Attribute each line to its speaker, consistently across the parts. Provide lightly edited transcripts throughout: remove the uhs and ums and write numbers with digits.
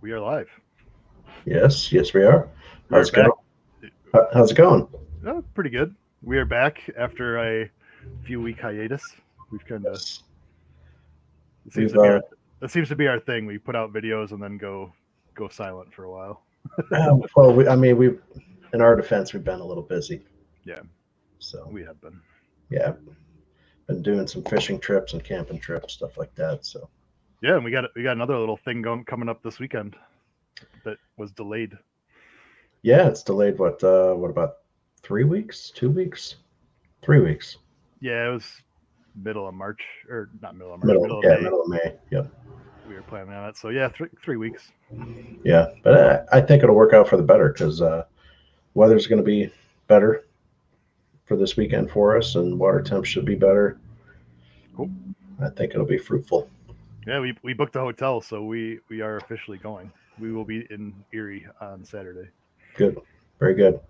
Speaker 1: We are live.
Speaker 2: Yes, we are.
Speaker 1: We are
Speaker 2: How's it
Speaker 1: back.
Speaker 2: going? How's it going?
Speaker 1: Pretty good. We are back after a few week hiatus. We've kind of
Speaker 2: Yes.
Speaker 1: it seems
Speaker 2: We've
Speaker 1: to be our thing. We put out videos and then go silent for a while.
Speaker 2: we've in our defense, we've been a little busy.
Speaker 1: Yeah,
Speaker 2: So
Speaker 1: we have been.
Speaker 2: yeah, been doing some fishing trips and camping trips, stuff like that. So
Speaker 1: Yeah, and we got another little thing coming up this weekend that was delayed.
Speaker 2: yeah, it's delayed. What about 3 weeks? 2 weeks? 3 weeks?
Speaker 1: Yeah, it was middle of March or not middle of March,
Speaker 2: Middle,
Speaker 1: middle of
Speaker 2: yeah,
Speaker 1: May.
Speaker 2: middle of May. Yep.
Speaker 1: We were planning on it. So yeah, 3 weeks.
Speaker 2: Yeah, but I think it'll work out for the better because weather's going to be better for this weekend for us, and water temps should be better.
Speaker 1: Cool.
Speaker 2: I think it'll be fruitful.
Speaker 1: Yeah, we booked a hotel, so we are officially going. We will be in Erie on Saturday.
Speaker 2: Good, very good.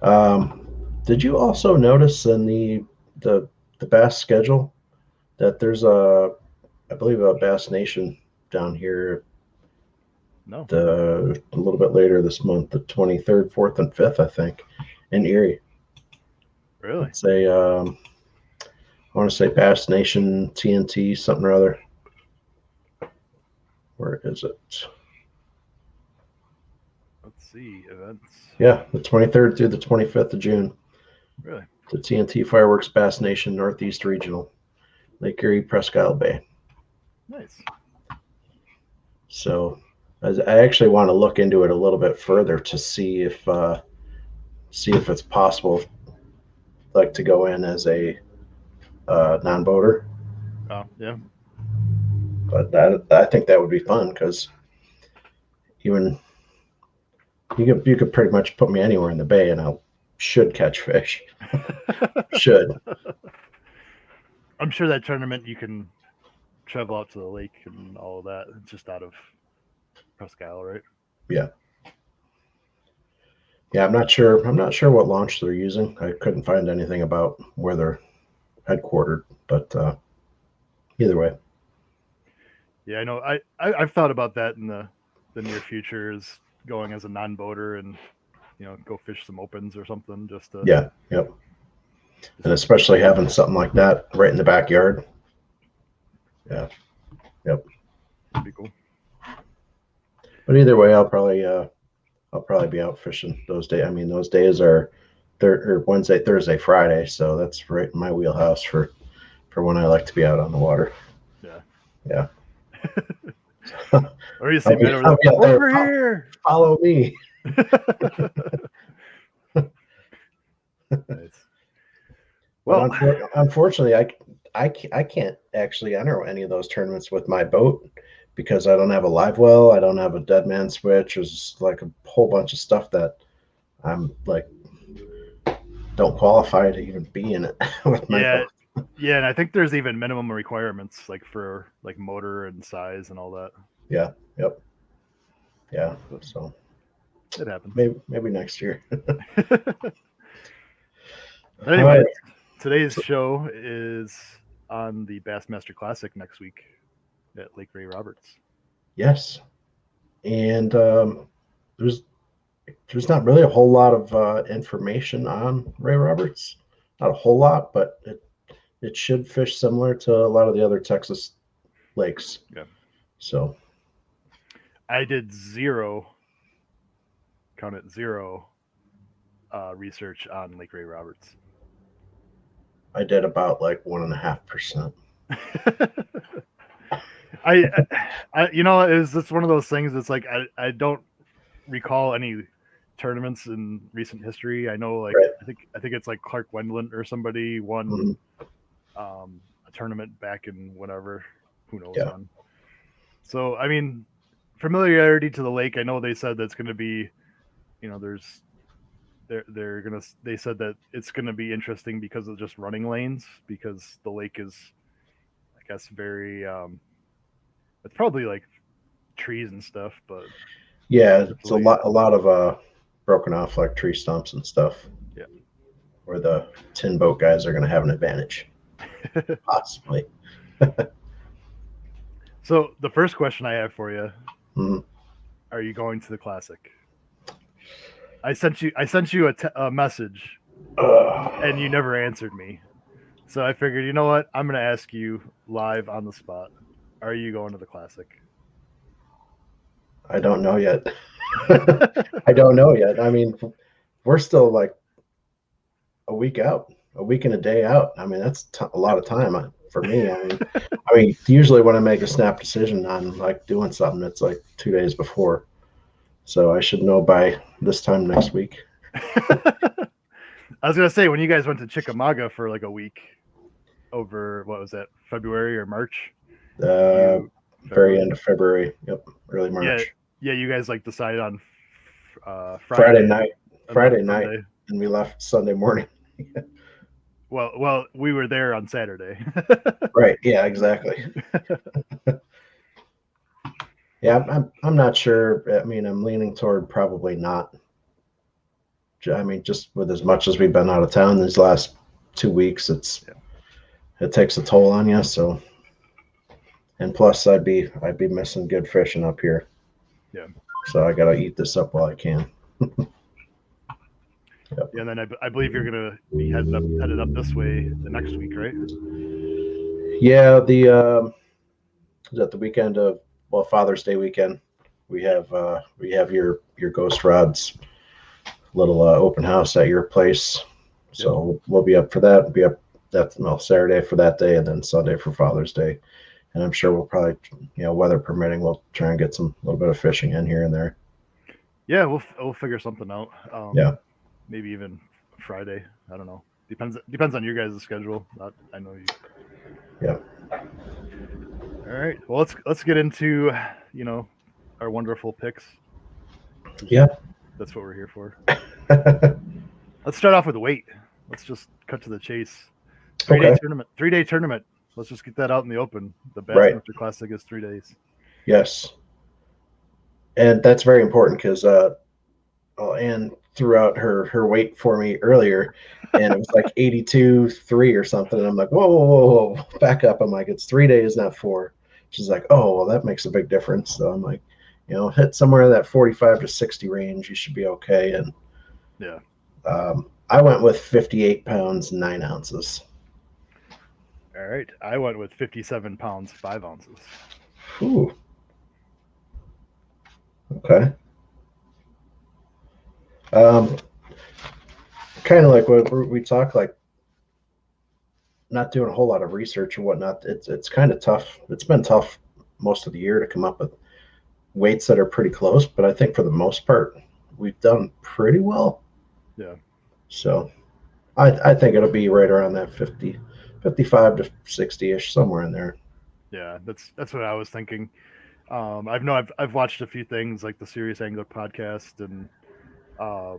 Speaker 2: Um, did you also notice in the the Bass schedule that there's I believe a Bass Nation down here
Speaker 1: No,
Speaker 2: a little bit later this month, the 23rd, 4th, and 5th, I think, in Erie.
Speaker 1: really?
Speaker 2: It's I want to say Bass Nation TNT something or other. Where is it?
Speaker 1: Let's see events.
Speaker 2: Yeah, the 23rd through the 25th of June.
Speaker 1: Really
Speaker 2: The TNT Fireworks Bass Nation Northeast Regional, Lake Erie, Presque Isle Bay.
Speaker 1: nice.
Speaker 2: So I actually want to look into it a little bit further to see if it's possible, like to go in as a non-boater.
Speaker 1: Oh yeah,
Speaker 2: But I think that would be fun because even you could pretty much put me anywhere in the bay and I should catch fish. Should.
Speaker 1: I'm sure that tournament you can travel out to the lake and all of that. It's just out of Presque Isle, right?
Speaker 2: Yeah. Yeah, I'm not sure. I'm not sure what launch they're using. I couldn't find anything about where they're headquartered, but either way.
Speaker 1: Yeah, I know. I've thought about that in the near future is going as a non-boater and go fish some opens or something just to
Speaker 2: Yeah. Yep. And especially having something like that right in the backyard. Yeah. Yep.
Speaker 1: be cool.
Speaker 2: But either way, I'll probably be out fishing those days. I mean, those days are Wednesday, Thursday, Friday, so that's right in my wheelhouse for when I like to be out on the water.
Speaker 1: Yeah.
Speaker 2: Yeah.
Speaker 1: Or you see men over here.
Speaker 2: Follow me.
Speaker 1: Nice.
Speaker 2: Well, unfortunately, I can't actually enter any of those tournaments with my boat because I don't have a live well. I don't have a dead man switch. There's like a whole bunch of stuff that I'm like don't qualify to even be in it with my boat.
Speaker 1: Yeah, and I think there's even minimum requirements like for like motor and size and all that.
Speaker 2: Yeah. Yep. Yeah. So
Speaker 1: it happens.
Speaker 2: Maybe next year.
Speaker 1: Anyway, right. Today's show is on the Bassmaster Classic next week at Lake Ray Roberts.
Speaker 2: Yes, and there's not really a whole lot of information on Ray Roberts. Not a whole lot, but it should fish similar to a lot of the other Texas lakes.
Speaker 1: Yeah.
Speaker 2: So
Speaker 1: I did zero research on Lake Ray Roberts.
Speaker 2: I did about like 1.5%.
Speaker 1: I it's one of those things that's like I don't recall any tournaments in recent history. I know like right. I think it's like Clark Wendland or somebody won a tournament back in whatever, who knows when. So I mean, familiarity to the lake. I know they said that's going to be, they said that it's going to be interesting because of just running lanes because the lake is, I guess, very it's probably like trees and stuff, but
Speaker 2: yeah, it's a lot of broken off like tree stumps and stuff.
Speaker 1: Yeah,
Speaker 2: where the tin boat guys are going to have an advantage, possibly.
Speaker 1: So the first question I have for you are you going to the Classic? I sent you a message, and you never answered me. So I figured, you know what? I'm going to ask you live on the spot. Are you going to the Classic?
Speaker 2: I don't know yet. I don't know yet. I mean, we're still like a week out, a week and a day out. I mean, that's a lot of time for me. I mean, usually when I make a snap decision on like doing something, it's like 2 days before. So I should know by this time next week.
Speaker 1: I was gonna say when you guys went to Chickamauga for like a week over what was that, February or March?
Speaker 2: Very end of February. Yep, early March.
Speaker 1: Yeah. You guys like decided on
Speaker 2: Friday night, and we left Sunday morning.
Speaker 1: Well, we were there on Saturday.
Speaker 2: Right. Yeah. Exactly. Yeah, I'm not sure. I mean, I'm leaning toward probably not. I mean, just with as much as we've been out of town these last 2 weeks, it takes a toll on you. So, and plus, I'd be missing good fishing up here.
Speaker 1: Yeah.
Speaker 2: So I gotta eat this up while I can.
Speaker 1: Yep. Yeah, and then I believe you're gonna be headed up this way the next week, right?
Speaker 2: Yeah, is that the weekend of Father's Day weekend? We have your Ghost Rods little open house at your place, so we'll be up for that. We'll be up Saturday for that day, and then Sunday for Father's Day. And I'm sure we'll probably, weather permitting, we'll try and get a little bit of fishing in here and there.
Speaker 1: Yeah, we'll figure something out.
Speaker 2: Yeah,
Speaker 1: maybe even Friday. I don't know. Depends on your guys' schedule. I know you.
Speaker 2: Yeah.
Speaker 1: All right. Well, let's get into our wonderful picks.
Speaker 2: Yeah.
Speaker 1: That's what we're here for. Let's start off with weight. Let's just cut to the chase. 3-day tournament. 3-day tournament. Let's just get that out in the open. The Bassmaster Classic is 3 days.
Speaker 2: Yes. And that's very important because Ann threw out her weight for me earlier, and it was like 82.3 or something. And I'm like, whoa, back up. I'm like, it's 3 days, not 4. She's like, oh, well, that makes a big difference. So I'm like, hit somewhere in that 45 to 60 range, you should be okay. And
Speaker 1: yeah,
Speaker 2: I went with 58 pounds, 9 ounces.
Speaker 1: All right. I went with 57 pounds, 5 ounces.
Speaker 2: Ooh. Okay. Kind of like what we talk, like not doing a whole lot of research and whatnot. It's kind of tough. It's been tough most of the year to come up with weights that are pretty close, but I think for the most part, we've done pretty well.
Speaker 1: Yeah.
Speaker 2: So I think it'll be right around that 55 to 60-ish, somewhere in there.
Speaker 1: Yeah, that's what I was thinking. I've watched a few things like the Serious Angler podcast, and I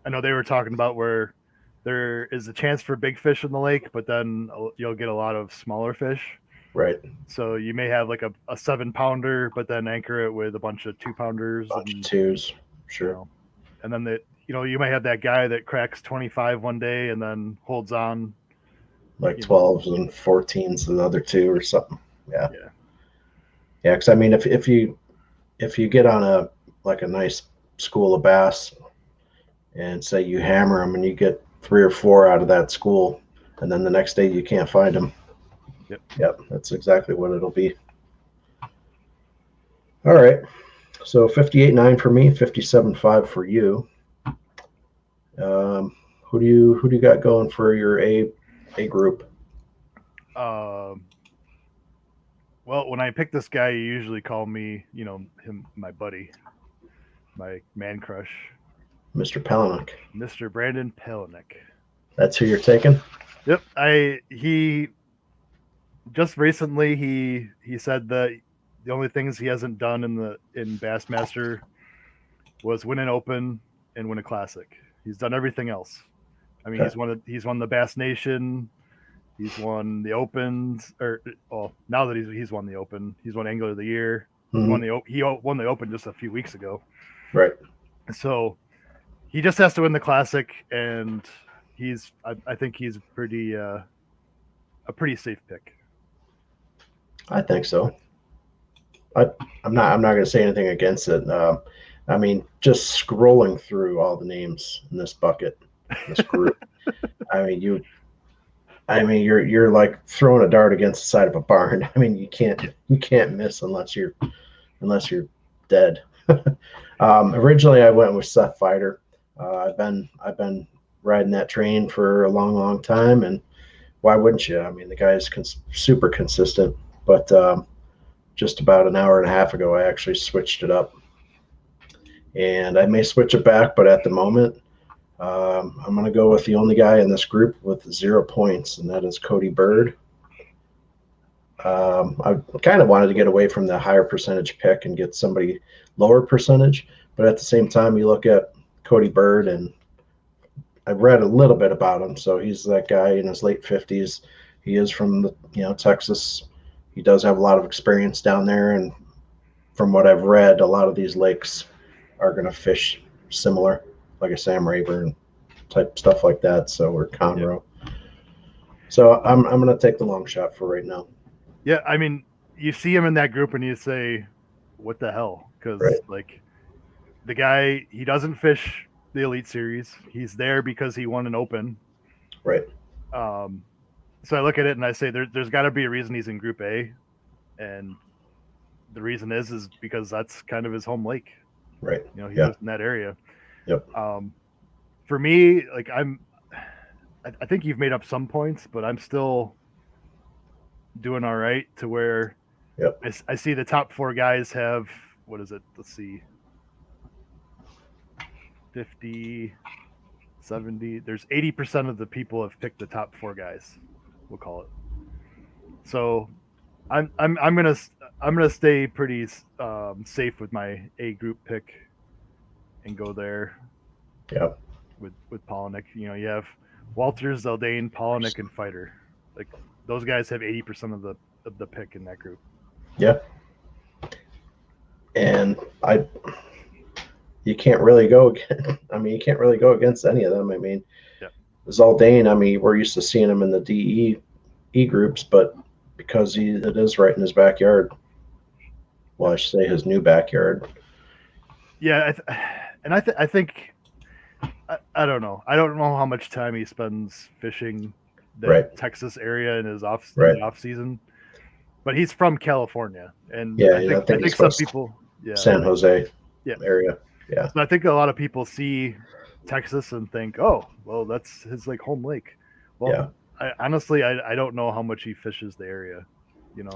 Speaker 1: know they were talking about where there is a chance for big fish in the lake, but then you'll get a lot of smaller fish.
Speaker 2: Right.
Speaker 1: So you may have like a 7-pounder, but then anchor it with a bunch of 2-pounders.
Speaker 2: Bunch of twos, sure.
Speaker 1: And then you might have that guy that cracks 25 one day and then holds on.
Speaker 2: Like 12s and 14s the other 2 or something. Yeah.
Speaker 1: Yeah.
Speaker 2: Yeah, because I mean, if you get on a nice school of bass, and say you hammer them and you get 3 or 4 out of that school, and then the next day you can't find them. Yep, that's exactly what it'll be. All right, so 58.9 for me, 57.5 for you. Who do you got going for your A group?
Speaker 1: Well, when I pick this guy, you usually call me, him my buddy, my man crush,
Speaker 2: Mr. Palaniuk.
Speaker 1: Mr. Brandon Palaniuk. That's
Speaker 2: who you're taking?
Speaker 1: Yep. He just recently he said that the only things he hasn't done in Bassmaster was win an Open and win a Classic. He's done everything else. I mean, he's won the Bass Nation. He's won the Opens, now that he's won the Open, he's won Angler of the Year.
Speaker 2: Mm-hmm.
Speaker 1: He won the Open just a few weeks ago.
Speaker 2: Right.
Speaker 1: So he just has to win the Classic, and I think he's a pretty safe pick.
Speaker 2: I think so. I'm not going to say anything against it. I mean, just scrolling through all the names in this bucket, this group. I mean, you're like throwing a dart against the side of a barn. I mean, you can't miss unless you're dead. Originally, I went with Seth Fighter. I've been riding that train for a long time, and why wouldn't you? I mean, the guy is super consistent. But just about an hour and a half ago, I actually switched it up, and I may switch it back, but at the moment, I'm going to go with the only guy in this group with 0 points, and that is Cody Bird. I kind of wanted to get away from the higher percentage pick and get somebody lower percentage, but at the same time, you look at Cody Bird, and I've read a little bit about him. So he's that guy in his late 50s. He is from Texas. He does have a lot of experience down there, and from what I've read, a lot of these lakes are going to fish similar, like a Sam Rayburn type stuff like that. So or Conroe. Yeah. So I'm going to take the long shot for right now.
Speaker 1: Yeah, I mean, you see him in that group and you say, "What the hell?" Because like the guy, he doesn't fish the Elite Series. He's there because he won an Open.
Speaker 2: Right.
Speaker 1: So I look at it and I say, there's got to be a reason he's in Group A, and the reason is because that's kind of his home lake.
Speaker 2: Right.
Speaker 1: He lives in that area.
Speaker 2: Yep.
Speaker 1: For me, like I think you've made up some points, but I'm still doing all right to where I see the top 4 guys have, what is it? Let's see. 50, 70. There's 80% of the people have picked the top 4 guys. We'll call it. So I'm gonna stay pretty safe with my A group pick and go there.
Speaker 2: Yeah.
Speaker 1: With Polinick, you have Walters, Zaldane, Polinick, and Fighter. Like those guys have 80% of the pick in that group.
Speaker 2: Yeah. And you can't really go. You can't really go against any of them. I mean, Zaldane. I mean, we're used to seeing him in the DE groups, but because it is right in his backyard. Well, I should say his new backyard.
Speaker 1: Yeah, I think I don't know. I don't know how much time he spends fishing the Texas area in his off season, but he's from California, and I think some people,
Speaker 2: San Jose area. Yeah.
Speaker 1: So I think a lot of people see Texas and think, oh, well, that's his like home lake. Well, honestly, I don't know how much he fishes the area.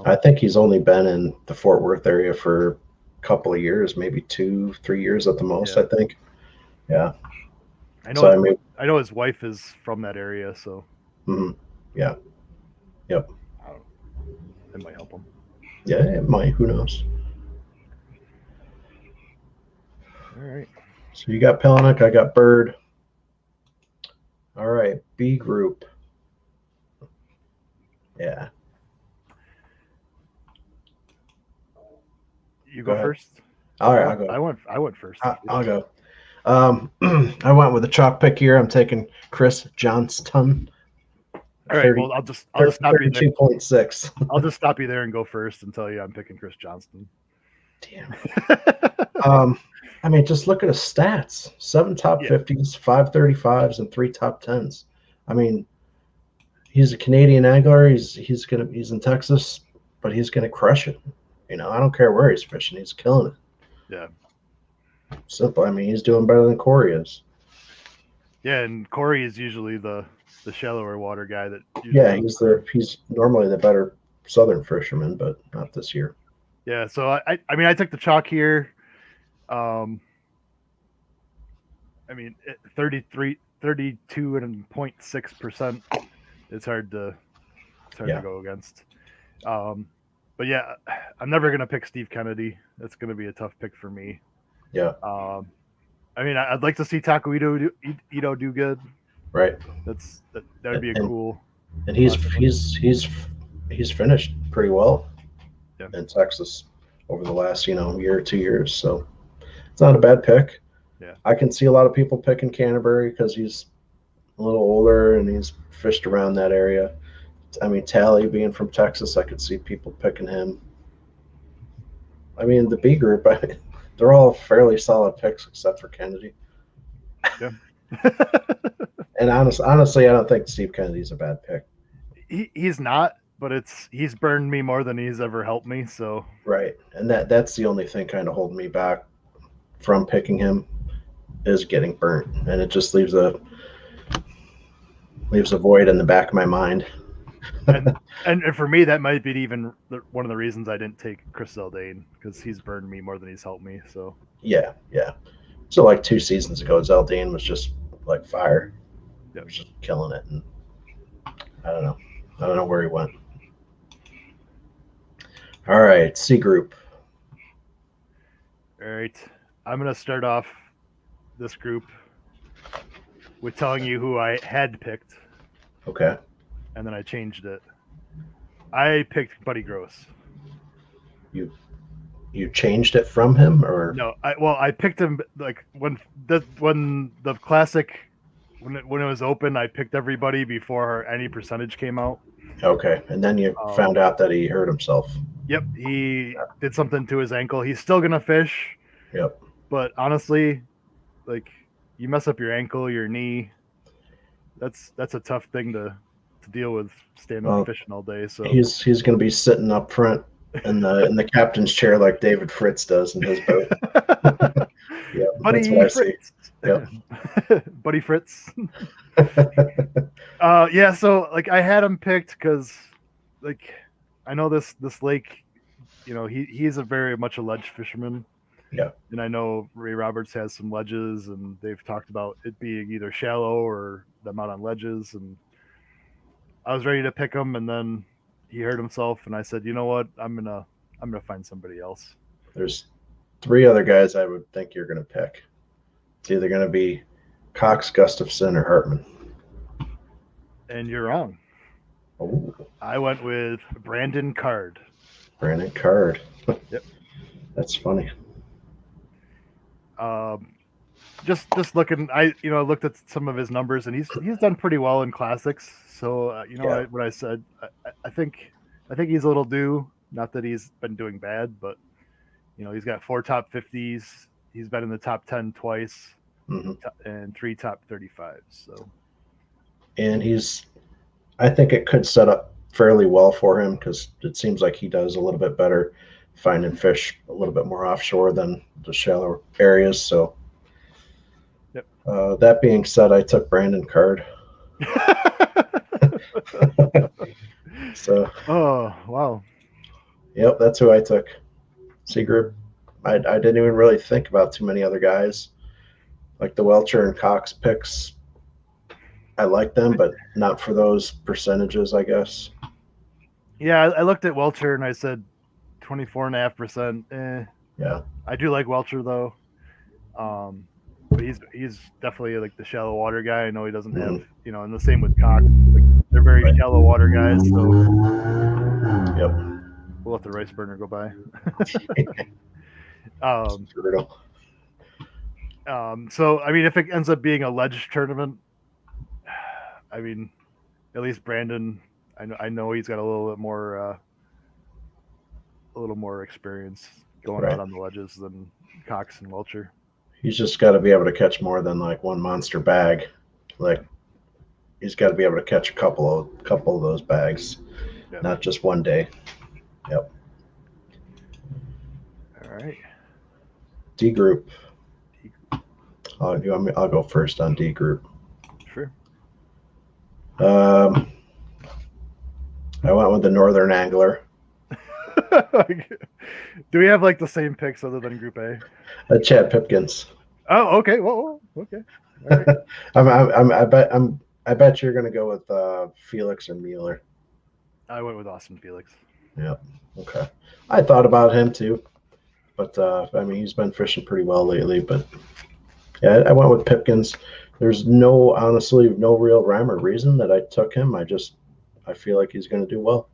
Speaker 2: I think he's only been in the Fort Worth area for a couple of years, maybe 2-3 years at the most. I think. Yeah.
Speaker 1: I know. I know his wife is from that area, so.
Speaker 2: Mm-hmm. Yeah. Yep.
Speaker 1: It might help him.
Speaker 2: Yeah, it might. Who knows?
Speaker 1: All right.
Speaker 2: So you got Pelinick, I got Bird. All right, B group. Yeah.
Speaker 1: You go first.
Speaker 2: All right, I'll go.
Speaker 1: I went first.
Speaker 2: I'll go. I went with a chalk pick here. I'm taking Chris Johnston.
Speaker 1: All right. Well, I'll just stop you there.
Speaker 2: 32.6.
Speaker 1: I'll just stop you there and go first and tell you I'm picking Chris Johnston.
Speaker 2: Damn. Just look at his stats: 7 top 50s, 5 35s, and 3 top 10s. I mean, he's a Canadian angler. He's in Texas, but he's gonna crush it. I don't care where he's fishing. He's killing it.
Speaker 1: Yeah.
Speaker 2: Simple. I mean, he's doing better than Corey is.
Speaker 1: Yeah, and Corey is usually the shallower water guy that.
Speaker 2: He's normally the better southern fisherman, but not this year.
Speaker 1: Yeah, so I took the chalk here. 32.6%. It's hard to go against. But yeah, I'm never gonna pick Steve Kennedy. That's gonna be a tough pick for me.
Speaker 2: Yeah.
Speaker 1: I'd like to see Taco Ito do good.
Speaker 2: Right.
Speaker 1: That would be cool.
Speaker 2: And he's finished pretty well in Texas over the last year or 2 years. So it's not a bad pick.
Speaker 1: Yeah.
Speaker 2: I can see a lot of people picking Canterbury because he's a little older and he's fished around that area. I mean, Tally being from Texas, I could see people picking him. I mean, the B group, they're all fairly solid picks except for Kennedy.
Speaker 1: Yeah.
Speaker 2: And honestly, I don't think Steve Kennedy's a bad pick.
Speaker 1: He's not, but he's burned me more than he's ever helped me. So
Speaker 2: Right, and that's the only thing kind of holding me back from picking him is getting burnt, and it just leaves a void in the back of my mind.
Speaker 1: and for me, that might be even one of the reasons I didn't take Chris Zaldane, because he's burned me more than he's helped me. So
Speaker 2: yeah. So like 2 seasons ago, Zaldane was just like fire.
Speaker 1: yeah.
Speaker 2: He was just killing it, and I don't know where he went. All right, C group.
Speaker 1: All right, I'm gonna start off this group with telling you who I had picked.
Speaker 2: Okay.
Speaker 1: And then I changed it. I picked Buddy Gross.
Speaker 2: You changed it from him, or
Speaker 1: no? I picked him like when the classic when it was open. I picked everybody before any percentage came out.
Speaker 2: Okay, and then you found out that he hurt himself.
Speaker 1: Yep, he did something to his ankle. He's still gonna fish.
Speaker 2: Yep.
Speaker 1: But honestly, like, you mess up your ankle, your knee, that's a tough thing to deal with standing fishing all day. So
Speaker 2: he's going to be sitting up front in the captain's chair like David Fritz does in his boat. Yeah,
Speaker 1: Buddy Fritz.
Speaker 2: Yep.
Speaker 1: Buddy Fritz. Yeah. So like I had him picked because like I know this lake, he's a very much a ledge fisherman.
Speaker 2: Yeah.
Speaker 1: And I know Ray Roberts has some ledges, and they've talked about it being either shallow or them out on ledges. And I was ready to pick him, and then he hurt himself, and I said, you know what, I'm gonna find somebody else.
Speaker 2: There's 3 other guys I would think you're gonna pick. It's either gonna be Cox, Gustafson, or Hartman.
Speaker 1: And you're wrong.
Speaker 2: Oh.
Speaker 1: I went with Brandon Card.
Speaker 2: Brandon Card.
Speaker 1: Yep.
Speaker 2: That's funny.
Speaker 1: Just looking, I looked at some of his numbers, and he's done pretty well in classics. So what I said, I think he's a little due. Not that he's been doing bad, but he's got 4 top 50s. He's been in the top 10 twice, and 3 top 35s. So,
Speaker 2: and I think it could set up fairly well for him because it seems like he does a little bit better finding fish a little bit more offshore than the shallow areas. So,
Speaker 1: yep.
Speaker 2: That being said, I took Brandon Card. So.
Speaker 1: Oh wow.
Speaker 2: Yep, that's who I took. C group. I didn't even really think about too many other guys, like the Welcher and Cox picks. I like them, but not for those percentages, I guess.
Speaker 1: Yeah, I looked at Welcher and I said 24.5%.
Speaker 2: Yeah.
Speaker 1: I do like Welcher though. But he's definitely like the shallow water guy. I know he doesn't have, and the same with Cox. Like, they're very shallow water guys. So
Speaker 2: yep.
Speaker 1: We'll let the rice burner go by. So I mean, if it ends up being a ledge tournament, I mean, at least Brandon, I know he's got a little more experience going out on the ledges than Cox and Welcher.
Speaker 2: He's just got to be able to catch more than like one monster bag. Like, he's got to be able to catch a couple of those bags, not just one day. Yep.
Speaker 1: All right.
Speaker 2: D group. I'll go first on D group.
Speaker 1: Sure.
Speaker 2: I went with the Northern Angler.
Speaker 1: Do we have like the same picks other than Group A?
Speaker 2: Chad Pipkins.
Speaker 1: Oh, okay. Well, okay. All
Speaker 2: right. I bet you're gonna go with Felix or Mueller.
Speaker 1: I went with Austin Felix.
Speaker 2: Yep. Okay. I thought about him too, but I mean, he's been fishing pretty well lately. But yeah, I went with Pipkins. There's honestly no real rhyme or reason that I took him. I feel like he's gonna do well,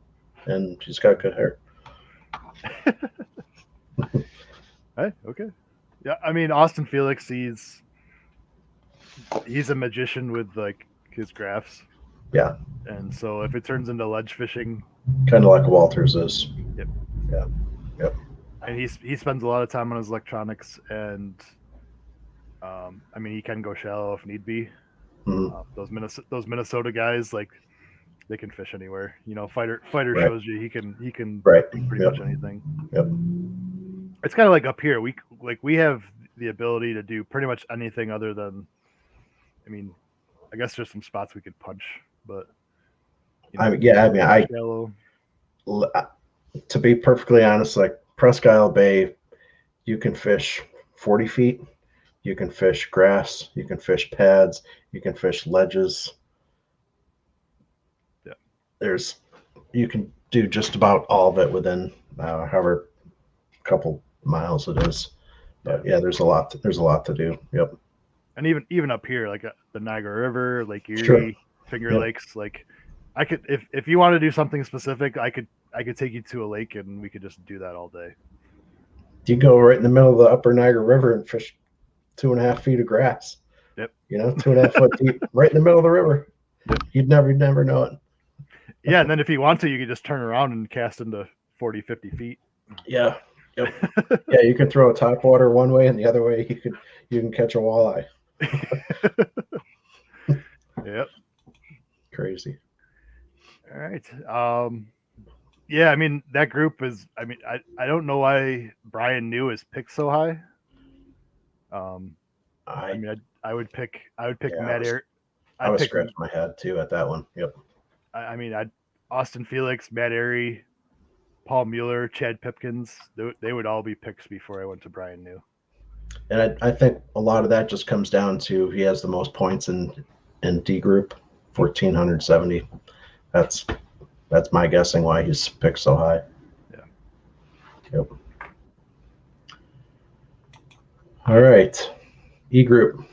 Speaker 2: and he's got good hair.
Speaker 1: Hey, okay. Yeah, I mean, Austin Felix, he's a magician with like his graphs.
Speaker 2: Yeah.
Speaker 1: And so if it turns into ledge fishing,
Speaker 2: kind of like Walters is.
Speaker 1: Yep.
Speaker 2: Yeah. Yep.
Speaker 1: and he spends a lot of time on his electronics, and I mean, he can go shallow if need be. Those Minnesota guys, like, they can fish anywhere. You know, fighter
Speaker 2: Right.
Speaker 1: shows you he can
Speaker 2: Right.
Speaker 1: do pretty much anything.
Speaker 2: Yep.
Speaker 1: It's kind of like up here. We have the ability to do pretty much anything other than, I mean, I guess there's some spots we could punch, but you know, shallow.
Speaker 2: To be perfectly honest, like Presque Isle Bay, you can fish 40 feet. You can fish grass. You can fish pads. You can fish ledges.
Speaker 1: Yeah.
Speaker 2: You can do just about all of it within however couple miles it is. But yeah, there's a lot to do. Yep.
Speaker 1: And even up here, like the Niagara River, Lake Erie,
Speaker 2: Sure.
Speaker 1: Finger Lakes, like I could, if you want to do something specific, I could take you to a lake and we could just do that all day.
Speaker 2: You go right in the middle of the upper Niagara River and fish 2.5 feet of grass.
Speaker 1: Yep.
Speaker 2: You know, 2.5 foot deep, right in the middle of the river. Yep. You'd never know it.
Speaker 1: Yeah, and then if you want to, you could just turn around and cast into 40, 50 feet.
Speaker 2: Yeah. Yep. Yeah, you can throw a top water one way and the other way you can catch a walleye.
Speaker 1: Yep.
Speaker 2: Crazy.
Speaker 1: All right. Yeah, I mean, that group is, I mean, I don't know why Brian New is picked so high. I mean, I would pick Matt Airy.
Speaker 2: I was scratching my head too at that one. Yep.
Speaker 1: I mean, Austin Felix, Matt Airy, Paul Mueller, Chad Pipkins, they would all be picks before I went to Brian New.
Speaker 2: And I think a lot of that just comes down to he has the most points in D group, 1,470. That's my guessing why he's picked so high.
Speaker 1: Yeah.
Speaker 2: Yep. All right. E group.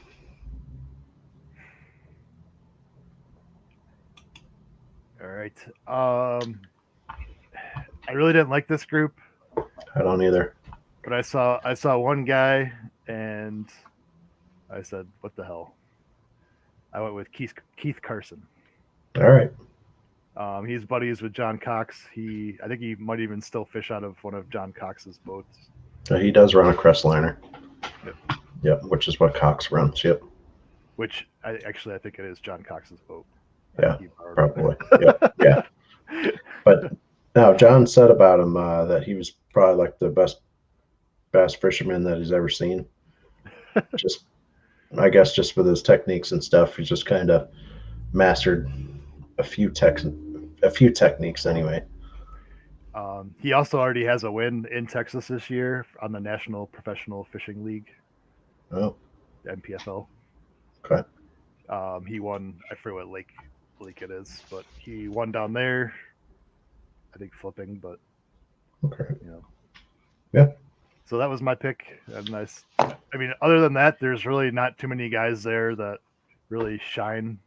Speaker 1: All right. I really didn't like this group.
Speaker 2: I don't either.
Speaker 1: But I saw one guy and I said, "What the hell?" I went with Keith Carson.
Speaker 2: All right.
Speaker 1: He's buddies with John Cox. I think he might even still fish out of one of John Cox's boats.
Speaker 2: He does run a Crestliner.
Speaker 1: Yep.
Speaker 2: Yep, which is what Cox runs. Yep.
Speaker 1: Which I think it is John Cox's boat.
Speaker 2: Yeah, probably. Yep. Yeah. But now John said about him that he was probably like the best bass fisherman that he's ever seen. I guess just with his techniques and stuff, he's just kind of mastered a few techniques anyway.
Speaker 1: He also already has a win in Texas this year on the National Professional Fishing League.
Speaker 2: Oh.
Speaker 1: The NPFL.
Speaker 2: Okay.
Speaker 1: He won, I forget what lake it is, but he won down there. I think flipping, but
Speaker 2: okay.
Speaker 1: You know.
Speaker 2: Yeah.
Speaker 1: So that was my pick. And I mean, other than that, there's really not too many guys there that really shine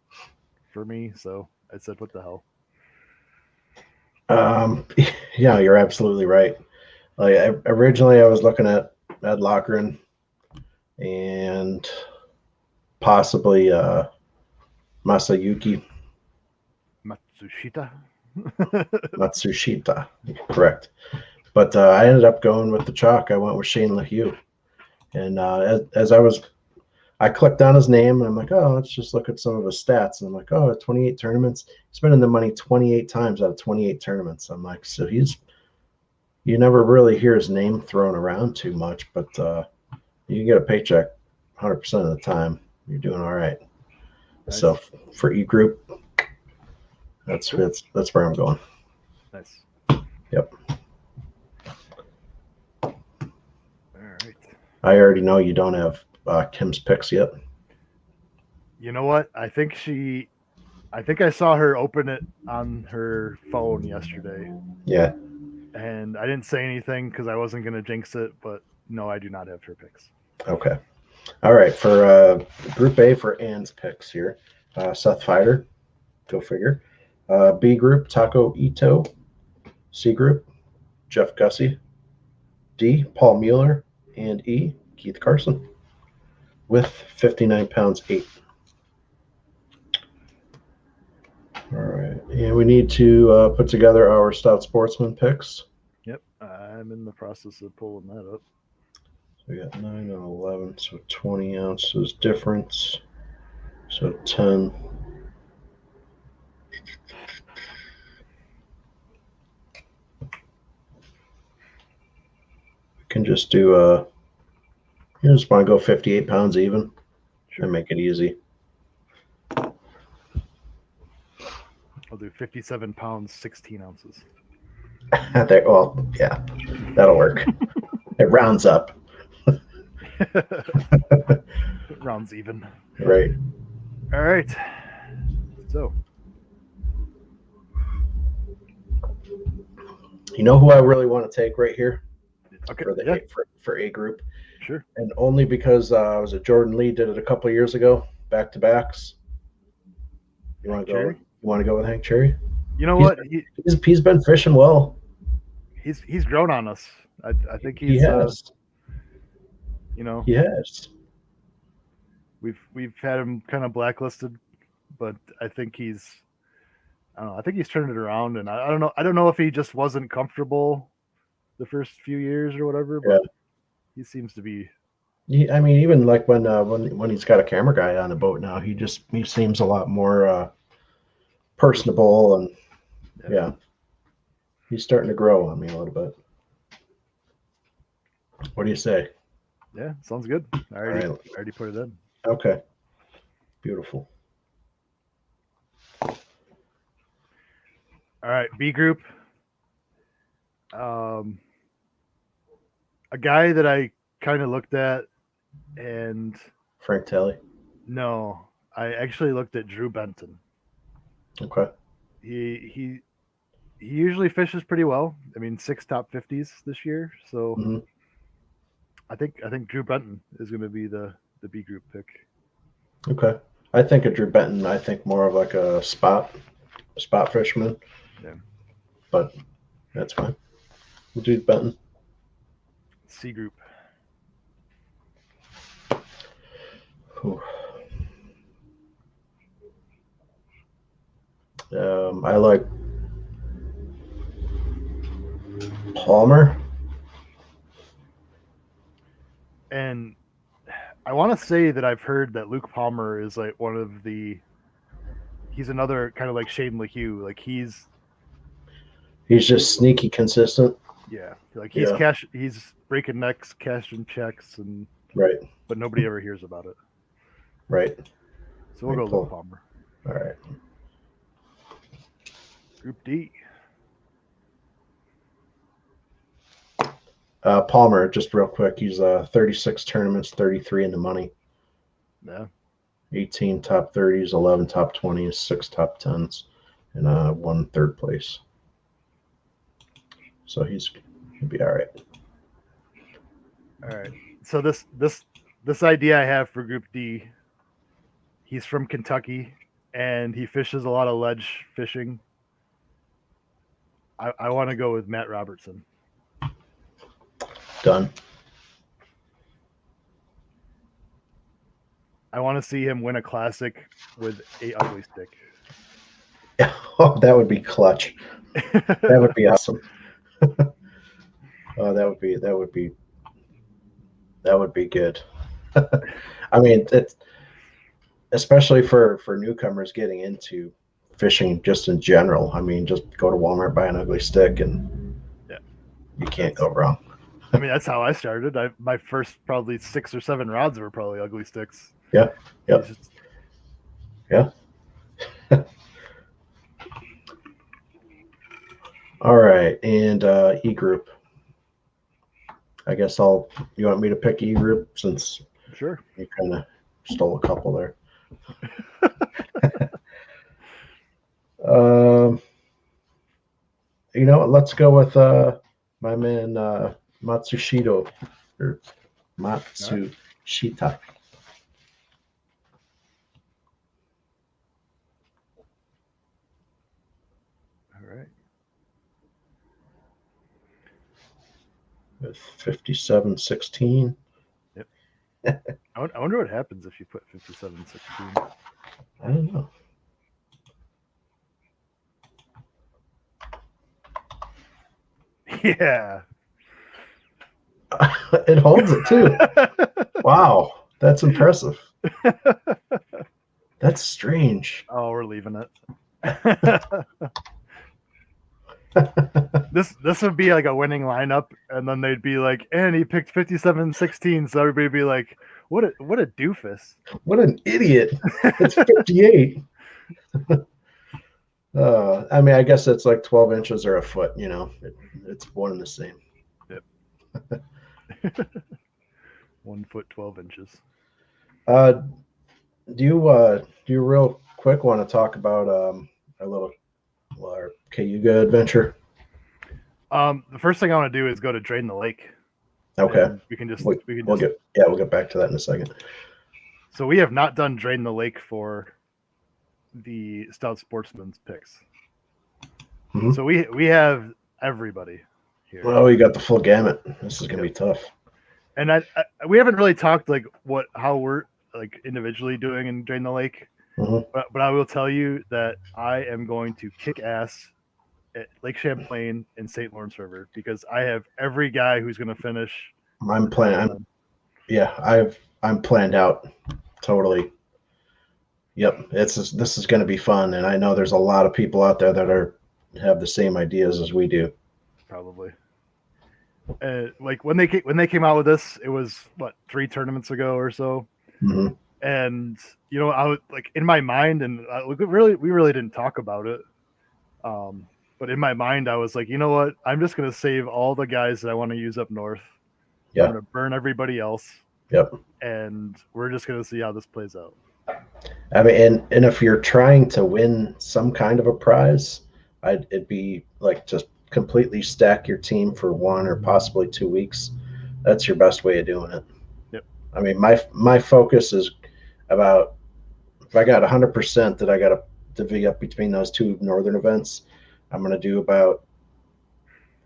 Speaker 1: for me. So I said, what the hell?
Speaker 2: Yeah, you're absolutely right. Like originally I was looking at Ed Lochran and possibly Masayuki Matsushita, correct. But I ended up going with the chalk. I went with Shane LaHue. And as I clicked on his name and I'm like, oh, let's just look at some of his stats. And I'm like, oh, 28 tournaments. He's been in the money 28 times out of 28 tournaments. I'm like, so you never really hear his name thrown around too much, but you can get a paycheck 100% of the time. You're doing all right. Nice. So for E group, that's where I'm going.
Speaker 1: Nice.
Speaker 2: Yep.
Speaker 1: All right.
Speaker 2: I already know you don't have Kim's picks yet.
Speaker 1: You know what? I think I saw her open it on her phone yesterday.
Speaker 2: Yeah.
Speaker 1: And I didn't say anything because I wasn't going to jinx it, but no, I do not have her picks.
Speaker 2: Okay. All right. For Group A for Ann's picks here, Seth Feider, go figure. B group, Taco Ito. C group, Jeff Gussie. D, Paul Mueller. And E, Keith Carson. With 59 pounds 8. All right. And we need to put together our Stout Sportsman picks.
Speaker 1: Yep. I'm in the process of pulling that up.
Speaker 2: So we got 9 and 11, so 20 ounces difference. So 10. We can just do you just want to go 58 pounds even
Speaker 1: Sure.
Speaker 2: and make it easy.
Speaker 1: I'll do 57 pounds, 16 ounces.
Speaker 2: There, well, yeah, that'll work. It rounds up.
Speaker 1: Rounds even.
Speaker 2: Right.
Speaker 1: All right. So,
Speaker 2: you know who I really want to take right here
Speaker 1: okay.
Speaker 2: for the
Speaker 1: Yeah,
Speaker 2: for A group,
Speaker 1: sure.
Speaker 2: and only because was it Jordan Lee did it a couple of years ago, back to backs. You want to go?
Speaker 1: Cherry?
Speaker 2: You want to go with Hank Cherry?
Speaker 1: You know what?
Speaker 2: He's been fishing well.
Speaker 1: He's grown on us. I think
Speaker 2: He
Speaker 1: he's
Speaker 2: has.
Speaker 1: you know,
Speaker 2: He has.
Speaker 1: we've had him kind of blacklisted, but I think he's I don't know. I think he's turned it around, and I don't know. I don't know if he just wasn't comfortable the first few years or whatever, but he seems to be.
Speaker 2: I mean, even like when he's got a camera guy on the boat now, he seems a lot more personable, and yeah, he's starting to grow on me a little bit. What do you say?
Speaker 1: Yeah, sounds good. I already put it in.
Speaker 2: Okay, beautiful.
Speaker 1: All right, B group. A guy that I kind of looked at, and
Speaker 2: Frank Telly.
Speaker 1: no, I actually looked at Drew Benton.
Speaker 2: Okay.
Speaker 1: He usually fishes pretty well. I mean, 6 top 50s this year, so
Speaker 2: Mm-hmm.
Speaker 1: I think Drew Benton is going to be the B group pick.
Speaker 2: Okay. I think of Drew Benton. I think more of like a spot fisherman.
Speaker 1: Yeah.
Speaker 2: But that's fine. We'll do Benton.
Speaker 1: C group.
Speaker 2: Whew. I like Palmer.
Speaker 1: And I want to say that I've heard that Luke Palmer is like one of the. He's another kind of like Shane LaHue. Like he's
Speaker 2: just sneaky consistent.
Speaker 1: Yeah, like he's he's breaking necks, cashing checks, and
Speaker 2: right.
Speaker 1: But nobody ever hears about it.
Speaker 2: Right.
Speaker 1: So we'll go Luke Palmer.
Speaker 2: All right.
Speaker 1: Group D.
Speaker 2: Palmer, just real quick. He's 36 tournaments, 33 in the money.
Speaker 1: Yeah.
Speaker 2: 18 top 30s, 11 top 20s, 6 top 10s, and 1 third place. So he'll be all right.
Speaker 1: All right. So this idea I have for Group D. He's from Kentucky, and he fishes a lot of ledge fishing. I want to go with Matt Robertson.
Speaker 2: Done.
Speaker 1: I want to see him win a classic with a ugly stick.
Speaker 2: Oh, that would be clutch. That would be awesome. Oh, that would be good. I mean, it's especially for newcomers getting into fishing just in general. I mean, just go to Walmart, buy an ugly stick, and you can't go wrong.
Speaker 1: I mean, that's how I started. My first probably 6 or 7 rods were probably ugly sticks.
Speaker 2: Yeah. Yep. Yeah. All right, and E group. I guess you want me to pick E group since
Speaker 1: sure
Speaker 2: you kind of stole a couple there. You know what? Let's go with my man Matsushita or Matsushita.
Speaker 1: All right.
Speaker 2: With 57.16.
Speaker 1: Yep. I wonder what happens if you put 57.16.
Speaker 2: I don't know.
Speaker 1: Yeah,
Speaker 2: It holds it too. Wow, that's impressive. That's strange.
Speaker 1: Oh, we're leaving it. This would be like a winning lineup, and then they'd be like, and he picked 57-16, so everybody'd be like, what a doofus.
Speaker 2: What an idiot. It's 58. I mean, I guess it's like 12 inches or a foot, it's one and the same.
Speaker 1: Yep. 1 foot 12 inches.
Speaker 2: Do you real quick want to talk about our Cayuga adventure?
Speaker 1: The first thing I want to do is go to Drain the Lake.
Speaker 2: Okay.
Speaker 1: We'll
Speaker 2: get back to that in a second.
Speaker 1: So we have not done Drain the Lake for the Stout Sportsman's picks.
Speaker 2: Mm-hmm.
Speaker 1: So we have everybody here.
Speaker 2: Well, you got the full gamut. This is gonna be tough.
Speaker 1: And we haven't really talked like how we're like individually doing in Drain the Lake.
Speaker 2: Mm-hmm.
Speaker 1: But I will tell you that I am going to kick ass at Lake Champlain and St. Lawrence River because I have every guy who's going to finish.
Speaker 2: I'm planned out totally. Yep, this is going to be fun, and I know there's a lot of people out there that have the same ideas as we do.
Speaker 1: Probably. Like when they came out with this, it was 3 tournaments ago or so.
Speaker 2: Mm-hmm.
Speaker 1: And I was like in my mind, and we really didn't talk about it. But in my mind, I was like, you know what? I'm just gonna save all the guys that I want to use up north.
Speaker 2: Yeah.
Speaker 1: I'm gonna burn everybody else.
Speaker 2: Yep.
Speaker 1: And we're just gonna see how this plays out.
Speaker 2: I mean, and if you're trying to win some kind of a prize, it'd be like just completely stack your team for 1 or possibly 2 weeks. That's your best way of doing it.
Speaker 1: Yep.
Speaker 2: I mean, my focus is about if I got 100% that I got to divvy up between those 2 northern events, I'm going to do about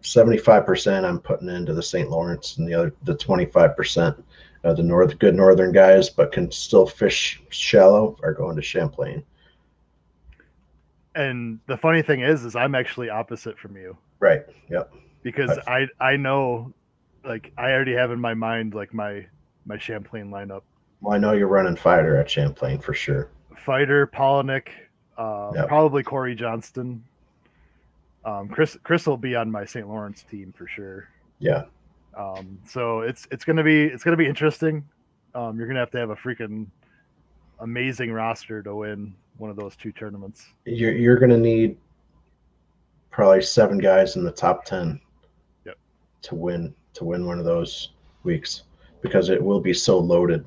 Speaker 2: 75% I'm putting into the St. Lawrence, and the 25% the good northern guys but can still fish shallow are going to Champlain.
Speaker 1: And the funny thing is I'm actually opposite from you.
Speaker 2: Right. Yep.
Speaker 1: Because I know, like I already have in my mind like my Champlain lineup.
Speaker 2: Well, I know you're running Fighter at Champlain for sure.
Speaker 1: Fighter, Polinick, probably Corey Johnston. Chris will be on my St. Lawrence team for sure.
Speaker 2: Yeah.
Speaker 1: So it's gonna be interesting. You're gonna have to have a freaking amazing roster to win one of those 2 tournaments.
Speaker 2: You're gonna need probably 7 guys in the top 10.
Speaker 1: Yep.
Speaker 2: To win one of those weeks because it will be so loaded,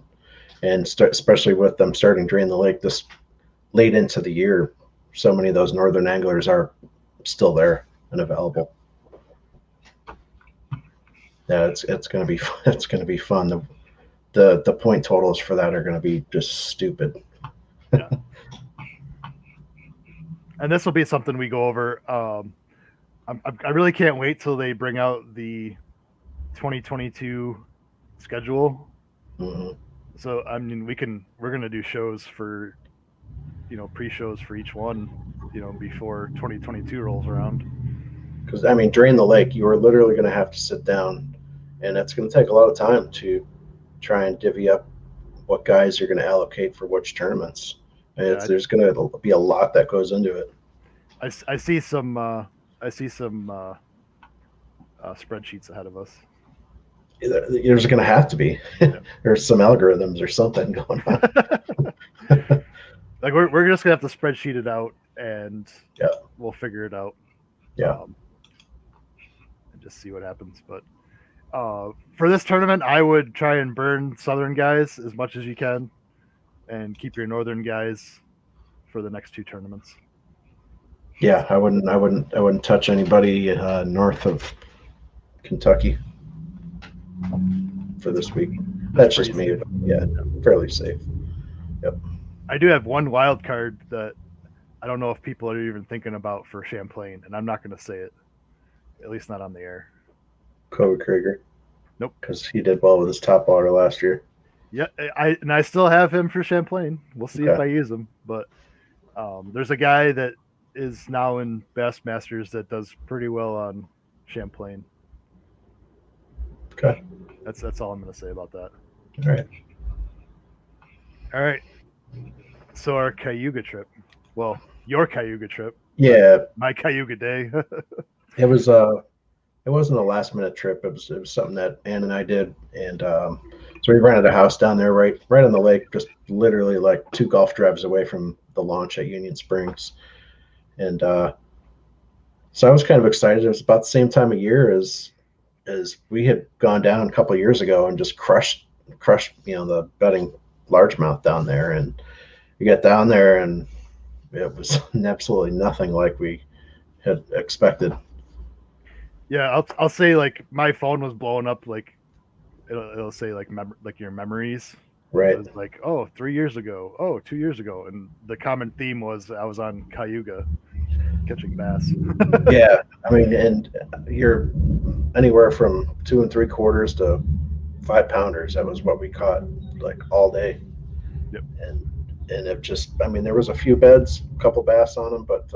Speaker 2: and especially with them starting Drain the Lake this late into the year, so many of those northern anglers are still there and available. Yeah, it's gonna be fun. The point totals for that are gonna be just stupid.
Speaker 1: Yeah. And this will be something we go over. I really can't wait till they bring out the 2022 schedule.
Speaker 2: Mm-hmm.
Speaker 1: So I mean, we're gonna do shows for, pre-shows for each one, before 2022 rolls around.
Speaker 2: Because I mean, Drain the Lake, you are literally going to have to sit down, and it's going to take a lot of time to try and divvy up what guys you're going to allocate for which tournaments. And there's going to be a lot that goes into it.
Speaker 1: I see some spreadsheets ahead of us.
Speaker 2: There's going to have to be. Yeah. There's some algorithms or something going on.
Speaker 1: Like we're just gonna have to spreadsheet it out, and we'll figure it out.
Speaker 2: Yeah.
Speaker 1: And just see what happens. But for this tournament, I would try and burn southern guys as much as you can, and keep your northern guys for the next 2 tournaments.
Speaker 2: Yeah, I wouldn't touch anybody north of Kentucky for this week. That's just me. But yeah, fairly safe. Yep.
Speaker 1: I do have one wild card that I don't know if people are even thinking about for Champlain, and I'm not going to say it, at least not on the air.
Speaker 2: Cody Krieger.
Speaker 1: Nope.
Speaker 2: Because he did well with his top water last year.
Speaker 1: Yeah, I still have him for Champlain. We'll see if I use him. But there's a guy that is now in Bassmasters that does pretty well on Champlain.
Speaker 2: Okay.
Speaker 1: That's all I'm going to say about that.
Speaker 2: All right.
Speaker 1: All right. So our Cayuga trip. Well, your Cayuga trip.
Speaker 2: Yeah,
Speaker 1: My Cayuga day.
Speaker 2: it was it wasn't a last minute trip. It was something that Ann and I did, and so we rented a house down there, right on the lake, just literally like 2 golf drives away from the launch at Union Springs, and so I was kind of excited. It was about the same time of year as we had gone down a couple of years ago and just crushed the bedding largemouth down there, and we got down there and it was absolutely nothing like we had expected.
Speaker 1: Yeah, I'll say like my phone was blowing up like it'll say like like your memories.
Speaker 2: Right.
Speaker 1: It was like, oh, 3 years ago, oh, 2 years ago, and the common theme was I was on Cayuga catching bass.
Speaker 2: Yeah, I mean, and you're anywhere from 2 3/4 to 5 pounders. That was what we caught like all day.
Speaker 1: Yep.
Speaker 2: And it just, I mean, there was a few beds, a couple bass on them, but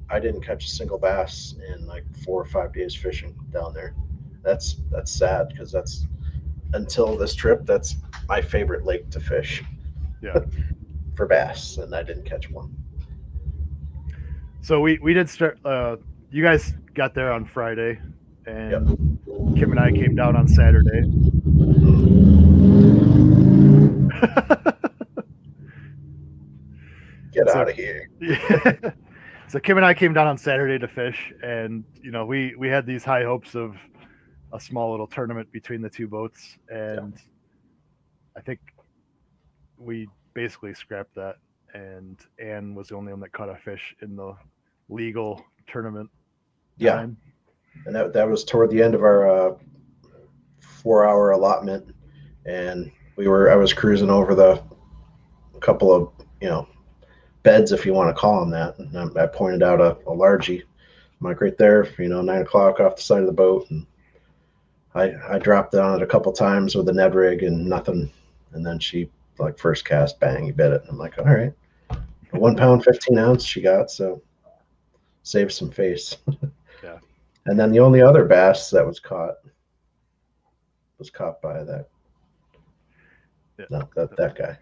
Speaker 2: I didn't catch a single bass in like 4 or 5 days fishing down there. That's sad because that's, until this trip, that's my favorite lake to fish.
Speaker 1: Yeah.
Speaker 2: For bass, and I didn't catch one.
Speaker 1: So we did start. You guys got there on Friday, and
Speaker 2: Yep.
Speaker 1: Kim and I came down on Saturday.
Speaker 2: Get out of here.
Speaker 1: Yeah. So Kim and I came down on Saturday to fish, and we had these high hopes of a small little tournament between the two boats, and I think we basically scrapped that. And Ann was the only one that caught a fish in the legal tournament. Time.
Speaker 2: And that was toward the end of our 4-hour allotment, and I was cruising over the couple of beds, if you want to call them that, and I pointed out a largie. I'm like, right there, 9 o'clock off the side of the boat, and I dropped it on it a couple times with a Ned rig and nothing, and then she like first cast, bang, you bit it. I'm like, all right, 1 pound 15 ounce she got, so save some face.
Speaker 1: Yeah.
Speaker 2: And then the only other bass that was caught by that. Yeah. No, that guy.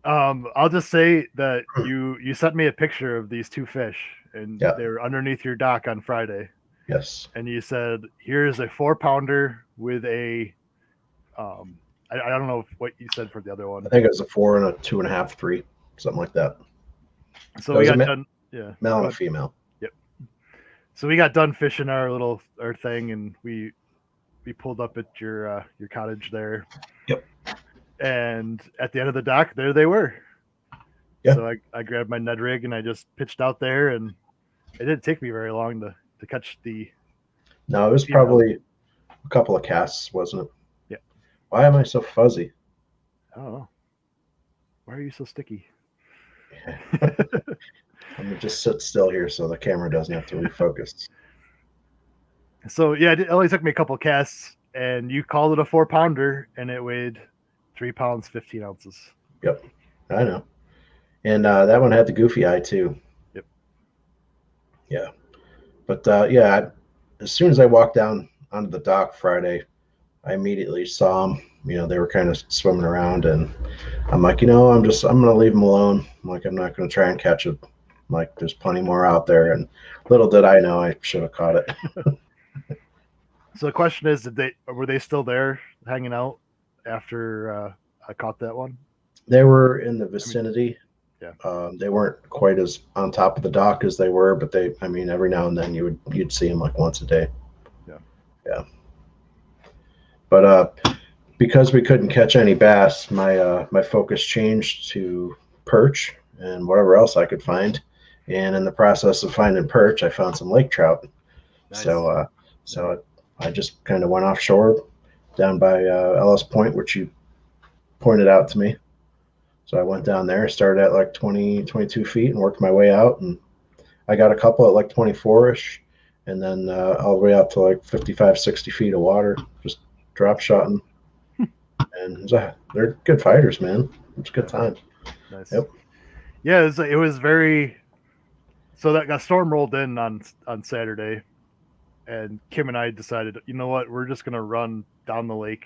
Speaker 1: I'll just say that you sent me a picture of these two fish, and they were underneath your dock on Friday.
Speaker 2: Yes.
Speaker 1: And you said, "Here's a 4-pounder with a." I don't know what you said for the other one.
Speaker 2: I think it was a 4 and a 2.5, 3, something like that.
Speaker 1: So we got done. Yeah.
Speaker 2: Male and a female.
Speaker 1: Yep. So we got done fishing our thing, and we pulled up at your cottage there.
Speaker 2: Yep.
Speaker 1: And at the end of the dock, there they were.
Speaker 2: Yeah.
Speaker 1: So I grabbed my Ned rig and I just pitched out there, and it didn't take me very long to catch the.
Speaker 2: No, it was probably a couple of casts, wasn't it?
Speaker 1: Yeah.
Speaker 2: Why am I so fuzzy?
Speaker 1: I don't know. Why are you so sticky?
Speaker 2: Let me just sit still here so the camera doesn't have to refocus.
Speaker 1: So yeah, it only took me a couple of casts, and you called it a 4-pounder, and it weighed 3 pounds 15 ounces.
Speaker 2: Yep, I know. And that one had the goofy eye too.
Speaker 1: Yep.
Speaker 2: Yeah, but as soon as I walked down onto the dock Friday, I immediately saw them. They were kind of swimming around, and I'm like, I'm gonna leave them alone. I'm like, I'm not gonna try and catch it. I'm like, there's plenty more out there. And little did I know, I should have caught it.
Speaker 1: So the question is, were they still there hanging out after I caught that one?
Speaker 2: They were in the vicinity.
Speaker 1: Yeah.
Speaker 2: They weren't quite as on top of the dock as they were, but every now and then you'd see them like once a day.
Speaker 1: Yeah.
Speaker 2: Yeah. But because we couldn't catch any bass, my focus changed to perch and whatever else I could find. And in the process of finding perch, I found some lake trout. Nice. So I just kind of went offshore down by Ellis Point, which you pointed out to me. So I went down there, started at like 20, 22 feet and worked my way out. And I got a couple at like 24-ish, and then all the way up to like 55, 60 feet of water, just drop shotting. And they're good fighters, man. It's a good time.
Speaker 1: Nice.
Speaker 2: Yep.
Speaker 1: Yeah, it was very. So that storm rolled in on Saturday, and Kim and I decided, you know what, we're just gonna run down the lake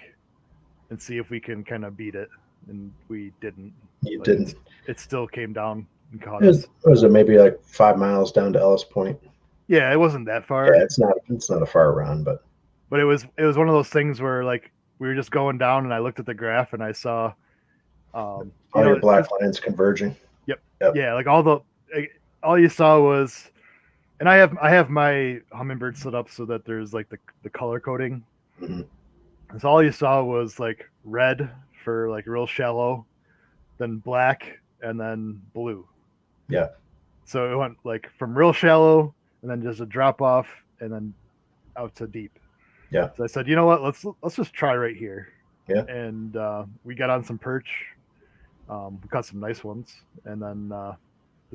Speaker 1: and see if we can kind of beat it, and we didn't.
Speaker 2: You
Speaker 1: Like,
Speaker 2: didn't.
Speaker 1: it still came down and caught
Speaker 2: It
Speaker 1: us.
Speaker 2: was it maybe like 5 miles down to Ellis Point?
Speaker 1: Yeah, it wasn't that far.
Speaker 2: Yeah, it's not a far run, but
Speaker 1: It was one of those things where like we were just going down, and I looked at the graph and I saw,
Speaker 2: all your black lines converging.
Speaker 1: Yep.
Speaker 2: Yep.
Speaker 1: Yeah, like all you saw was, and I have my Humminbird set up so that there's like the color coding.
Speaker 2: Mm-hmm.
Speaker 1: So all you saw was like red for like real shallow, then black, and then blue.
Speaker 2: Yeah.
Speaker 1: So it went like from real shallow, and then just a drop off, and then out to deep.
Speaker 2: Yeah.
Speaker 1: So I said, you know what, let's just try right here.
Speaker 2: Yeah.
Speaker 1: And we got on some perch. We caught some nice ones, and then the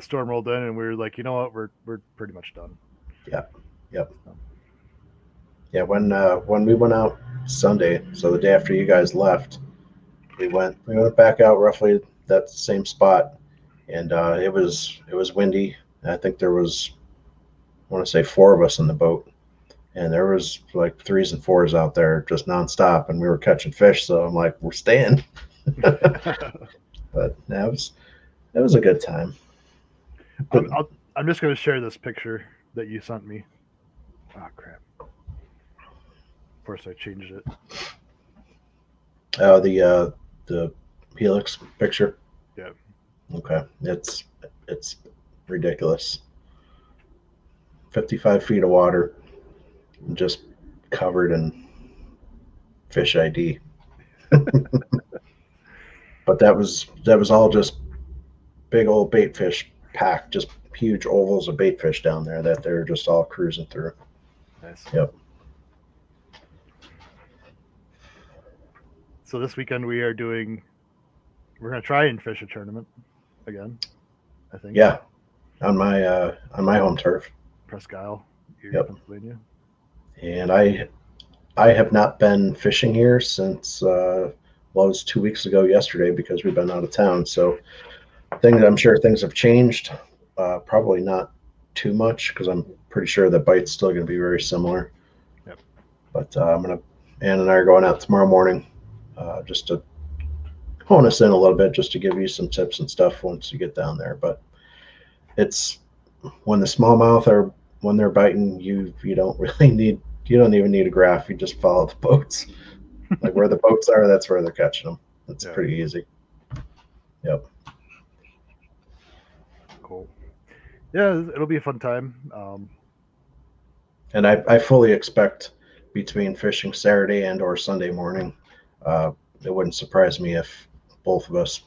Speaker 1: storm rolled in, and we were like, you know what, we're pretty much done.
Speaker 2: Yeah. Yep. Yeah. When we went out Sunday, so the day after you guys left, we went back out roughly that same spot, and it was windy. I think there was, I want to say, 4 of us in the boat, and there was like 3s and 4s out there just nonstop, and we were catching fish. So I'm like, we're staying. But that was a good time.
Speaker 1: I'm just going to share this picture that you sent me. Oh crap! Of course, I changed it.
Speaker 2: The Helix picture.
Speaker 1: Yeah.
Speaker 2: Okay, it's ridiculous. 55 feet of water, just covered in fish ID. But that was all just big old bait fish packed, just huge ovals of bait fish down there that they're just all cruising through.
Speaker 1: Nice.
Speaker 2: Yep.
Speaker 1: So this weekend we're going to try and fish a tournament again, I think.
Speaker 2: Yeah. On my home turf.
Speaker 1: Presque Isle,
Speaker 2: Yep.
Speaker 1: Pennsylvania.
Speaker 2: And I have not been fishing here since it was 2 weeks ago yesterday, because we've been out of town. So I'm sure things have changed. Probably not too much, because I'm pretty sure the bite's still going to be very similar.
Speaker 1: Yep.
Speaker 2: But Ann and I are going out tomorrow morning, just to hone us in a little bit, just to give you some tips and stuff once you get down there. But it's when the smallmouth when they're biting, you don't even need a graph. You just follow the boats. Like where the boats are, that's where they're catching them. It's pretty easy. Yep.
Speaker 1: Cool. Yeah, it'll be a fun time.
Speaker 2: And I fully expect, between fishing Saturday and or Sunday morning, it wouldn't surprise me if both of us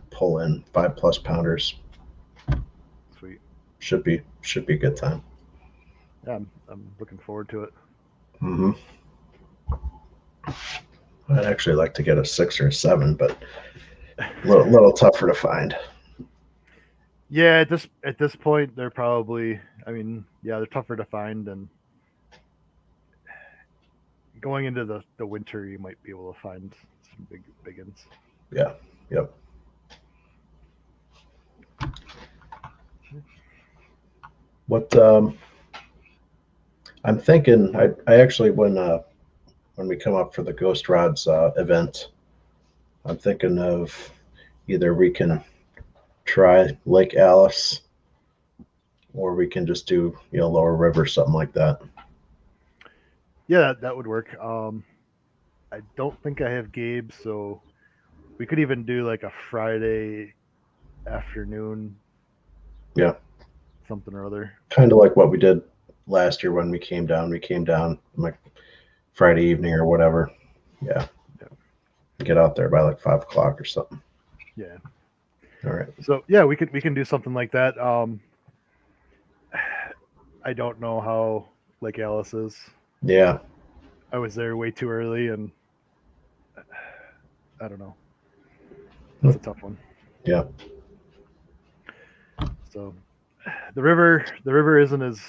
Speaker 2: pull in 5+ pounders.
Speaker 1: Sweet.
Speaker 2: Should be a good time.
Speaker 1: Yeah, I'm looking forward to it.
Speaker 2: Mm-hmm. I'd actually like to get a 6 or a 7, but a little tougher to find.
Speaker 1: Yeah, at this point, they're probably. I mean, yeah, they're tougher to find, and going into the winter, you might be able to find some big ones.
Speaker 2: Yeah. Yep. What I'm thinking, I actually, when we come up for the Ghost Rods event, I'm thinking of either we can try Lake Alice, or we can just do Lower River, something like that.
Speaker 1: Yeah, that would work. I don't think I have Gabe, so we could even do like a Friday afternoon.
Speaker 2: Yeah.
Speaker 1: Something or other.
Speaker 2: Kind of like what we did last year when we came down. We came down like Friday evening or whatever. Yeah. Get out there by like 5 o'clock or something.
Speaker 1: Yeah.
Speaker 2: All right.
Speaker 1: So yeah, we can do something like that. I don't know how Lake Alice is.
Speaker 2: Yeah.
Speaker 1: I was there way too early, and I don't know. That's a tough one.
Speaker 2: Yeah.
Speaker 1: So the river isn't as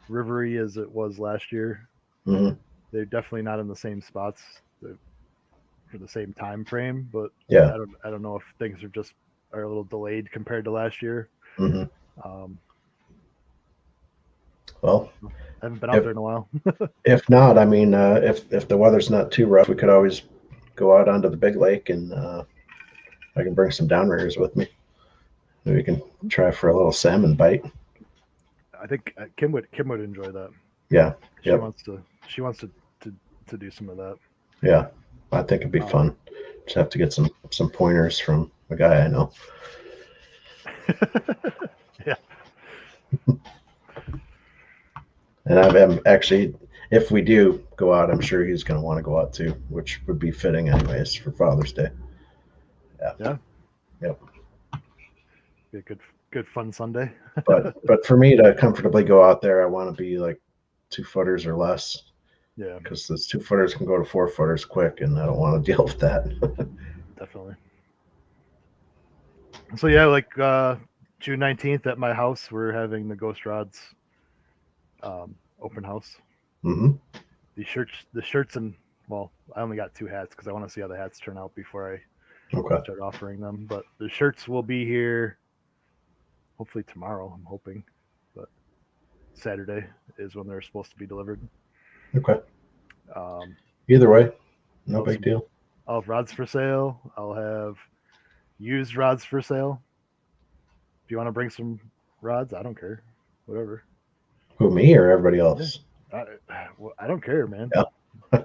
Speaker 1: rivery as it was last year.
Speaker 2: Mm-hmm.
Speaker 1: They're definitely not in the same spots for the same time frame, but
Speaker 2: yeah,
Speaker 1: I don't know if things are a little delayed compared to last year.
Speaker 2: Mm-hmm. Well,
Speaker 1: I haven't been out there in a while.
Speaker 2: If not, I mean, if the weather's not too rough, we could always go out onto the big lake, and I can bring some downriggers with me. Maybe we can try for a little salmon bite.
Speaker 1: I think Kim would enjoy that.
Speaker 2: Yeah.
Speaker 1: She wants to do some of that.
Speaker 2: Yeah. I think it'd be fun. Just have to get some pointers from a guy I know.
Speaker 1: Yeah.
Speaker 2: And I'm actually, if we do go out, I'm sure he's going to want to go out too, which would be fitting anyways for Father's Day. Yeah.
Speaker 1: Yeah.
Speaker 2: Yep.
Speaker 1: Be a good fun Sunday.
Speaker 2: but for me to comfortably go out there, I want to be like 2 footers or less.
Speaker 1: Yeah.
Speaker 2: Because those 2 footers can go to 4 footers quick, and I don't want to deal with that.
Speaker 1: Definitely. So yeah, like June 19th at my house, we're having the Ghost Rods open house.
Speaker 2: Mm-hmm.
Speaker 1: The shirts, and well, I only got 2 hats because I want to see how the hats turn out before I start offering them. But the shirts will be here hopefully tomorrow. I'm hoping, but Saturday is when they're supposed to be delivered.
Speaker 2: Okay. Either way, no
Speaker 1: I'll
Speaker 2: big deal.
Speaker 1: I'll have rods for sale. I'll have used rods for sale. If you want to bring some rods, I don't care. Whatever.
Speaker 2: Who, me or everybody else?
Speaker 1: I don't care, man.
Speaker 2: Yeah.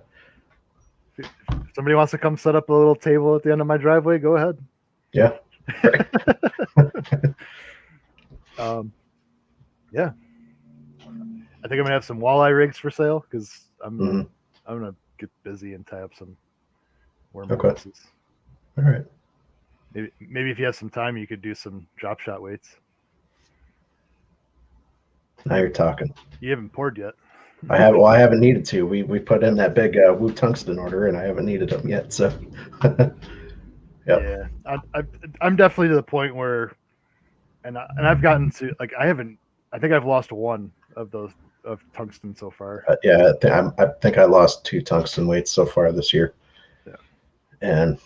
Speaker 1: If somebody wants to come set up a little table at the end of my driveway, go ahead.
Speaker 2: Yeah.
Speaker 1: Yeah. I think I'm gonna have some walleye rigs for sale because I'm gonna get busy and tie up some worm houses.
Speaker 2: All right.
Speaker 1: Maybe if you have some time, you could do some drop shot weights.
Speaker 2: Now you're talking.
Speaker 1: You haven't poured yet.
Speaker 2: I haven't needed to. We put in that big Woo tungsten order, and I haven't needed them yet. So.
Speaker 1: Yeah, I'm definitely to the point where, and I've gotten to like I think I've lost 1 of those of tungsten so far.
Speaker 2: Yeah, I think I lost 2 tungsten weights so far this year.
Speaker 1: Yeah,
Speaker 2: and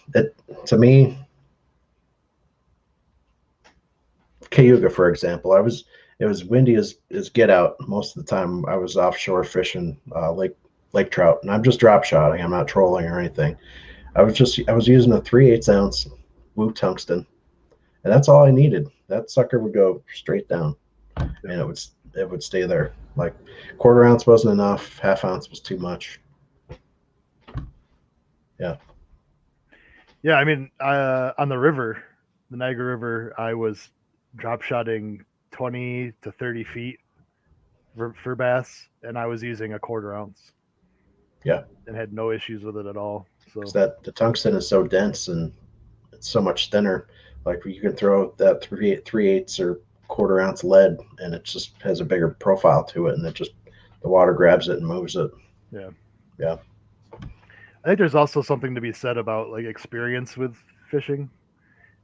Speaker 2: to me, Cayuga, for example, it was windy as get out most of the time. I was offshore fishing lake trout, and I'm just drop shotting. I'm not trolling or anything. I was using a 3/8 ounce Woo tungsten, and that's all I needed. That sucker would go straight down, and it would stay there. Like 1/4 ounce wasn't enough. 1/2 ounce was too much. Yeah.
Speaker 1: Yeah, I mean, on the river, the Niagara River, I was drop shotting 20 to 30 feet for bass, and I was using a 1/4 ounce.
Speaker 2: Yeah.
Speaker 1: And had no issues with it at all. So
Speaker 2: that the tungsten is so dense and it's so much thinner. Like you can throw that 3/8 or 1/4 ounce lead, and it just has a bigger profile to it, and the water grabs it and moves it.
Speaker 1: Yeah.
Speaker 2: Yeah.
Speaker 1: I think there's also something to be said about like experience with fishing.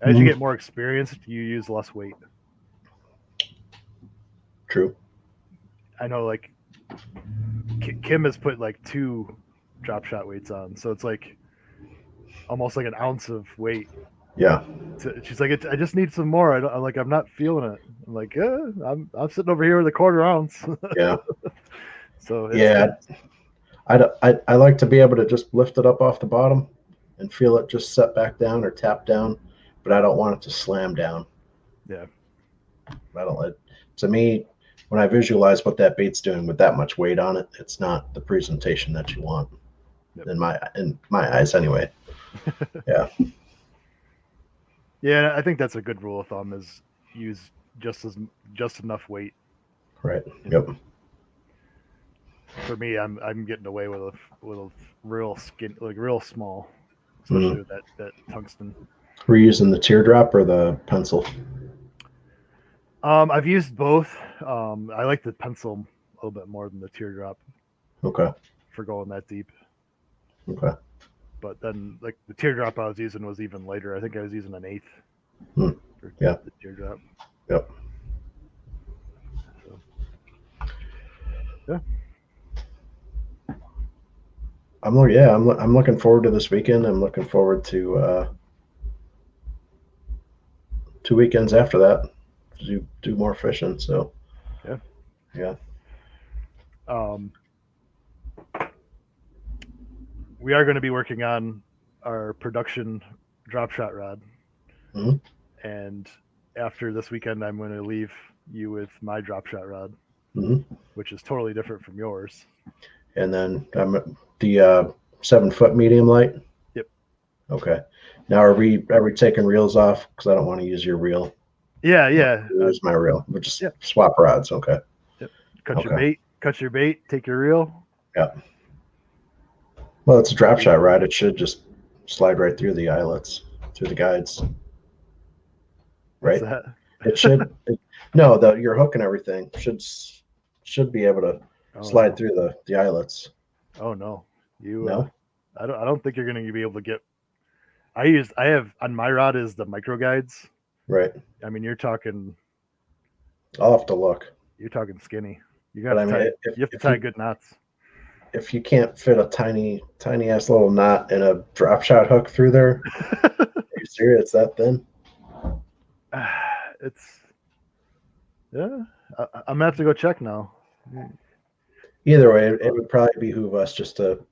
Speaker 1: As you get more experienced, you use less weight.
Speaker 2: True.
Speaker 1: I know, like Kim has put like 2 drop shot weights on, so it's like almost like an ounce of weight.
Speaker 2: Yeah.
Speaker 1: She's like, I just need some more. I'm not feeling it. I'm like, yeah, I'm sitting over here with a 1/4 ounce.
Speaker 2: Yeah.
Speaker 1: So
Speaker 2: I like to be able to just lift it up off the bottom and feel it just set back down or tap down, but I don't want it to slam down.
Speaker 1: Yeah.
Speaker 2: To me, when I visualize what that bait's doing with that much weight on it, it's not the presentation that you want. Yep. In my eyes anyway. Yeah.
Speaker 1: Yeah, I think that's a good rule of thumb is use just enough weight.
Speaker 2: Right. Yep.
Speaker 1: For me, I'm getting away with a real skin, like real small, especially with that tungsten.
Speaker 2: Were you using the teardrop or the pencil?
Speaker 1: I've used both. I like the pencil a little bit more than the teardrop.
Speaker 2: Okay.
Speaker 1: For going that deep.
Speaker 2: Okay.
Speaker 1: But then, like the teardrop I was using was even lighter. I think I was using an 1/8.
Speaker 2: Yeah.
Speaker 1: The teardrop.
Speaker 2: Yep.
Speaker 1: So, yeah.
Speaker 2: I'm looking forward to this weekend. I'm looking forward to 2 weekends after that to do more fishing. So
Speaker 1: yeah. Um, we are going to be working on our production drop shot rod,
Speaker 2: Mhm.
Speaker 1: and after this weekend, I'm going to leave you with my drop shot rod,
Speaker 2: Mhm.
Speaker 1: which is totally different from yours.
Speaker 2: And then the 7 foot medium light.
Speaker 1: Yep.
Speaker 2: Okay. Now are we taking reels off? Because I don't want to use your reel.
Speaker 1: Yeah,
Speaker 2: I
Speaker 1: yeah,
Speaker 2: use my reel. We'll just
Speaker 1: yeah.
Speaker 2: swap rods. Okay.
Speaker 1: Yep. Cut your
Speaker 2: Okay.
Speaker 1: bait. Cut your bait. Take your reel.
Speaker 2: Yeah. Well, it's a drop shot rod. It should just slide right through the eyelets, through the guides,
Speaker 1: What's
Speaker 2: right?
Speaker 1: that?
Speaker 2: It should. No, your hook and everything should be able to
Speaker 1: Oh
Speaker 2: slide
Speaker 1: no.
Speaker 2: through the eyelets.
Speaker 1: Oh no. You.
Speaker 2: No.
Speaker 1: I don't think you're going to be able to get. I have on my rod is the micro guides.
Speaker 2: Right.
Speaker 1: I mean, you're talking.
Speaker 2: I'll have to look.
Speaker 1: You're talking skinny. You
Speaker 2: But
Speaker 1: have
Speaker 2: I
Speaker 1: to
Speaker 2: mean,
Speaker 1: tie.
Speaker 2: if,
Speaker 1: You have to
Speaker 2: if
Speaker 1: tie
Speaker 2: you
Speaker 1: good knots.
Speaker 2: if you can't fit a tiny ass little knot and a drop shot hook through there, are you serious? It's that thin?
Speaker 1: It's yeah. I'm gonna have to go check now.
Speaker 2: Either way, it would probably behoove us just to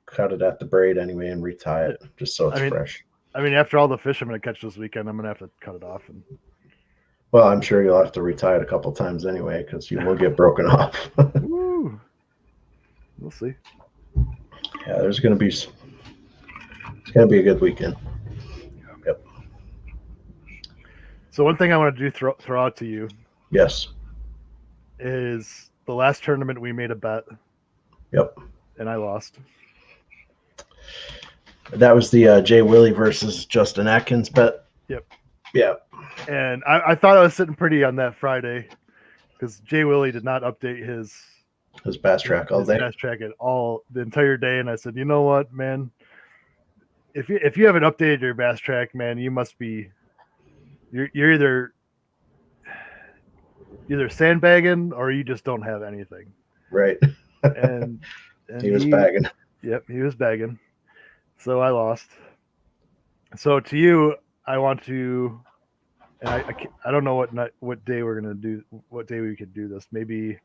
Speaker 2: cut it at the braid anyway and retie
Speaker 1: Yeah.
Speaker 2: it just so it's
Speaker 1: I mean,
Speaker 2: fresh.
Speaker 1: after all the fish I'm gonna catch this weekend, I'm gonna have to cut it off. And
Speaker 2: Well, I'm sure you'll have to retie it a couple times anyway because you will get broken off.
Speaker 1: woo, we'll see.
Speaker 2: Yeah, it's gonna be a good weekend. Yep.
Speaker 1: So one thing I want to do throw out to you
Speaker 2: Yes.
Speaker 1: is the last tournament we made a bet.
Speaker 2: Yep.
Speaker 1: And I lost.
Speaker 2: That was the Jay Willie versus Justin Atkins bet.
Speaker 1: Yep.
Speaker 2: Yeah.
Speaker 1: And I thought I was sitting pretty on that Friday because Jay Willie did not update his
Speaker 2: bass track all day.
Speaker 1: Bass track at all the entire day, and I said, you know what, man, if you haven't updated your bass track, man, you must be you're either sandbagging or you just don't have anything.
Speaker 2: Right.
Speaker 1: And
Speaker 2: he was bagging.
Speaker 1: Yep, he was bagging. So I lost. So to you, I want to, and I don't know what day we're gonna do, what day we could do this. Maybe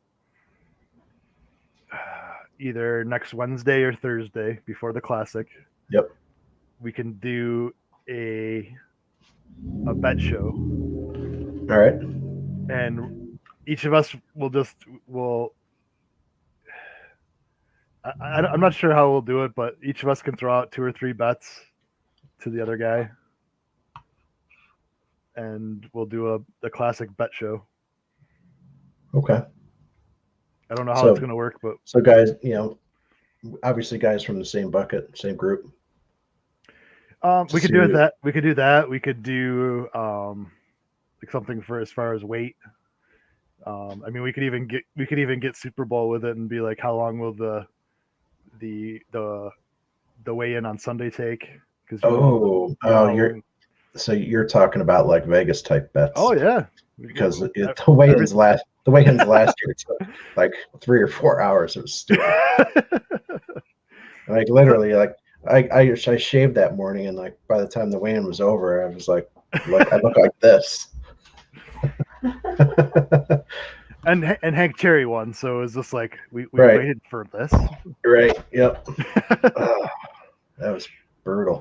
Speaker 1: either next Wednesday or Thursday before the Classic.
Speaker 2: Yep.
Speaker 1: We can do a bet show.
Speaker 2: All right.
Speaker 1: And each of us will. I'm not sure how we'll do it, but each of us can throw out 2 or 3 bets to the other guy, and we'll do the Classic bet show.
Speaker 2: Okay.
Speaker 1: I don't know how it's going to work, but
Speaker 2: so guys, obviously guys from the same bucket, same group.
Speaker 1: We could do that. We could do that. We could do like something for as far as weight. I mean, we could even get Super Bowl with it and be like, how long will the weigh in on Sunday take? Because
Speaker 2: you're talking about like Vegas type bets.
Speaker 1: Oh yeah,
Speaker 2: because the weigh-ins last year took like 3 or 4 hours. It was stupid. Like literally, like I shaved that morning, and like by the time the weigh-in was over, I was like I look like this.
Speaker 1: and Hank Cherry won, so it was just like we waited for this.
Speaker 2: Right. Yep. That was brutal.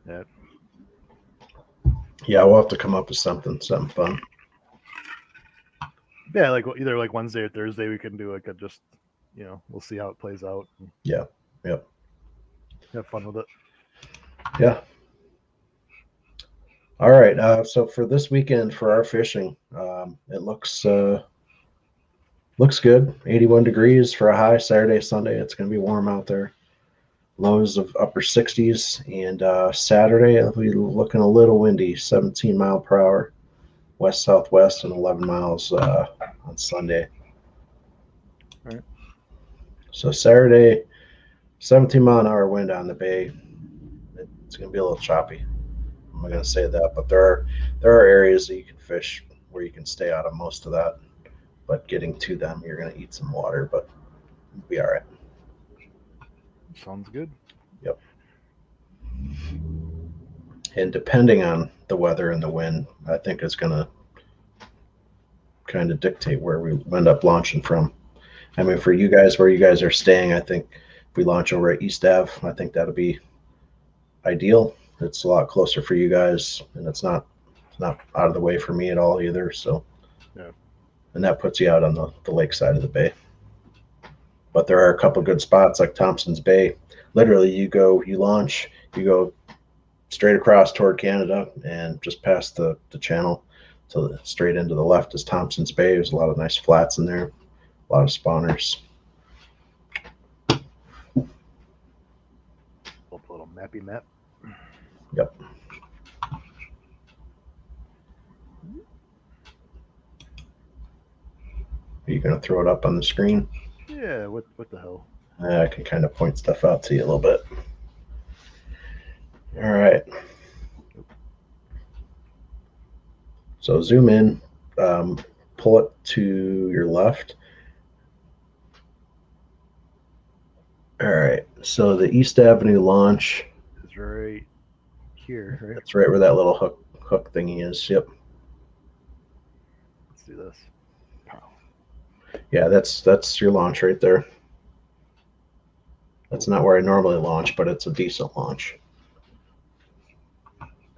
Speaker 1: Yeah.
Speaker 2: Yeah, we'll have to come up with something fun.
Speaker 1: Yeah, like either like Wednesday or Thursday, we can do like a just, we'll see how it plays out.
Speaker 2: Yeah. Yep.
Speaker 1: Have fun with it.
Speaker 2: Yeah. All right. So for this weekend for our fishing, it looks good. 81 degrees for a high. Saturday, Sunday, it's going to be warm out there. Lows of upper 60s, and Saturday it'll be looking a little windy. 17 mile per hour, west southwest, and 11 miles on Sunday.
Speaker 1: All right.
Speaker 2: So Saturday, 17 mile an hour wind on the bay. It's going to be a little choppy. I'm not going to say that, but there are areas that you can fish where you can stay out of most of that. But getting to them, you're going to eat some water, but you'll be all right.
Speaker 1: Sounds good.
Speaker 2: Yep. And depending on the weather and the wind, I think it's going to kind of dictate where we end up launching from. I mean, for you guys, where you guys are staying, I think if we launch over at East Ave, I think that'll be ideal. It's a lot closer for you guys, and it's not out of the way for me at all either. So,
Speaker 1: Yeah.
Speaker 2: And that puts you out on the lake side of the bay. But there are a couple good spots like Thompson's Bay. Literally, you launch, you go straight across toward Canada, and just past the channel to straight into the left is Thompson's Bay. There's a lot of nice flats in there, a lot of spawners.
Speaker 1: Little mappy map.
Speaker 2: Yep. Are you going to throw it up on the screen?
Speaker 1: Yeah, what the hell?
Speaker 2: I can kind of point stuff out to you a little bit. All right. So zoom in, pull it to your left. All right. So the East Avenue launch
Speaker 1: is right here, right?
Speaker 2: That's right where that little hook thingy is. Yep.
Speaker 1: Let's do this.
Speaker 2: Yeah, that's your launch right there. That's not where I normally launch, but it's a decent launch.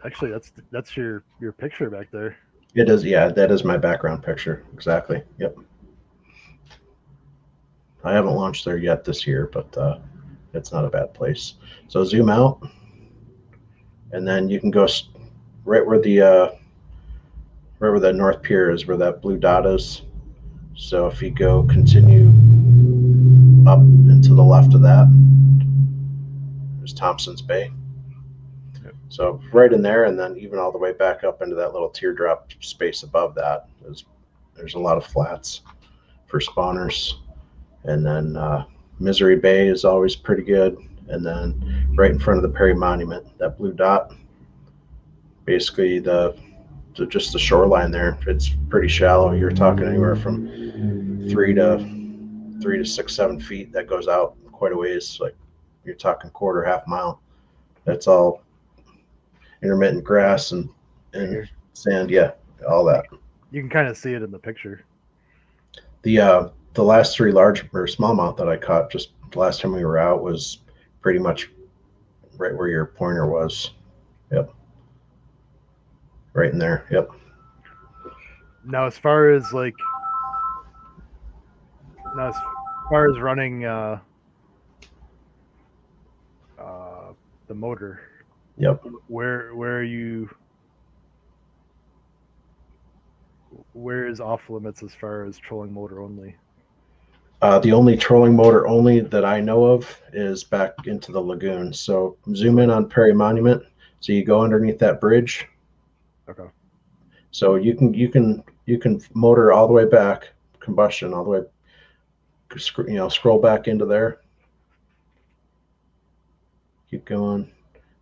Speaker 1: Actually, that's your picture back there.
Speaker 2: It is, yeah, that is my background picture. Exactly. Yep. I haven't launched there yet this year, but it's not a bad place. So zoom out, and then you can go right where the North Pier is, where that blue dot is. So if you go continue up and to the left of that, there's Thompson's Bay.
Speaker 1: Yep.
Speaker 2: So right in there, and then even all the way back up into that little teardrop space above that, there's a lot of flats for spawners. And then Misery Bay is always pretty good. And then right in front of the Perry Monument, that blue dot, basically just the shoreline there, it's pretty shallow. You're talking anywhere from 3 to 6, 7 feet. That goes out quite a ways. Like you're talking quarter, half mile. That's all intermittent grass and sand. Yeah, all that.
Speaker 1: You can kind of see it in the picture.
Speaker 2: The last 3 large or smallmouth that I caught just the last time we were out was pretty much right where your pointer was. Yep. Right in there. Yep.
Speaker 1: Now, as far as running the motor.
Speaker 2: Yep.
Speaker 1: Where is off limits as far as trolling motor only?
Speaker 2: The only trolling motor only that I know of is back into the lagoon. So zoom in on Perry Monument. So you go underneath that bridge.
Speaker 1: Okay.
Speaker 2: So you can motor all the way back, combustion all the way, scroll back into there. Keep going,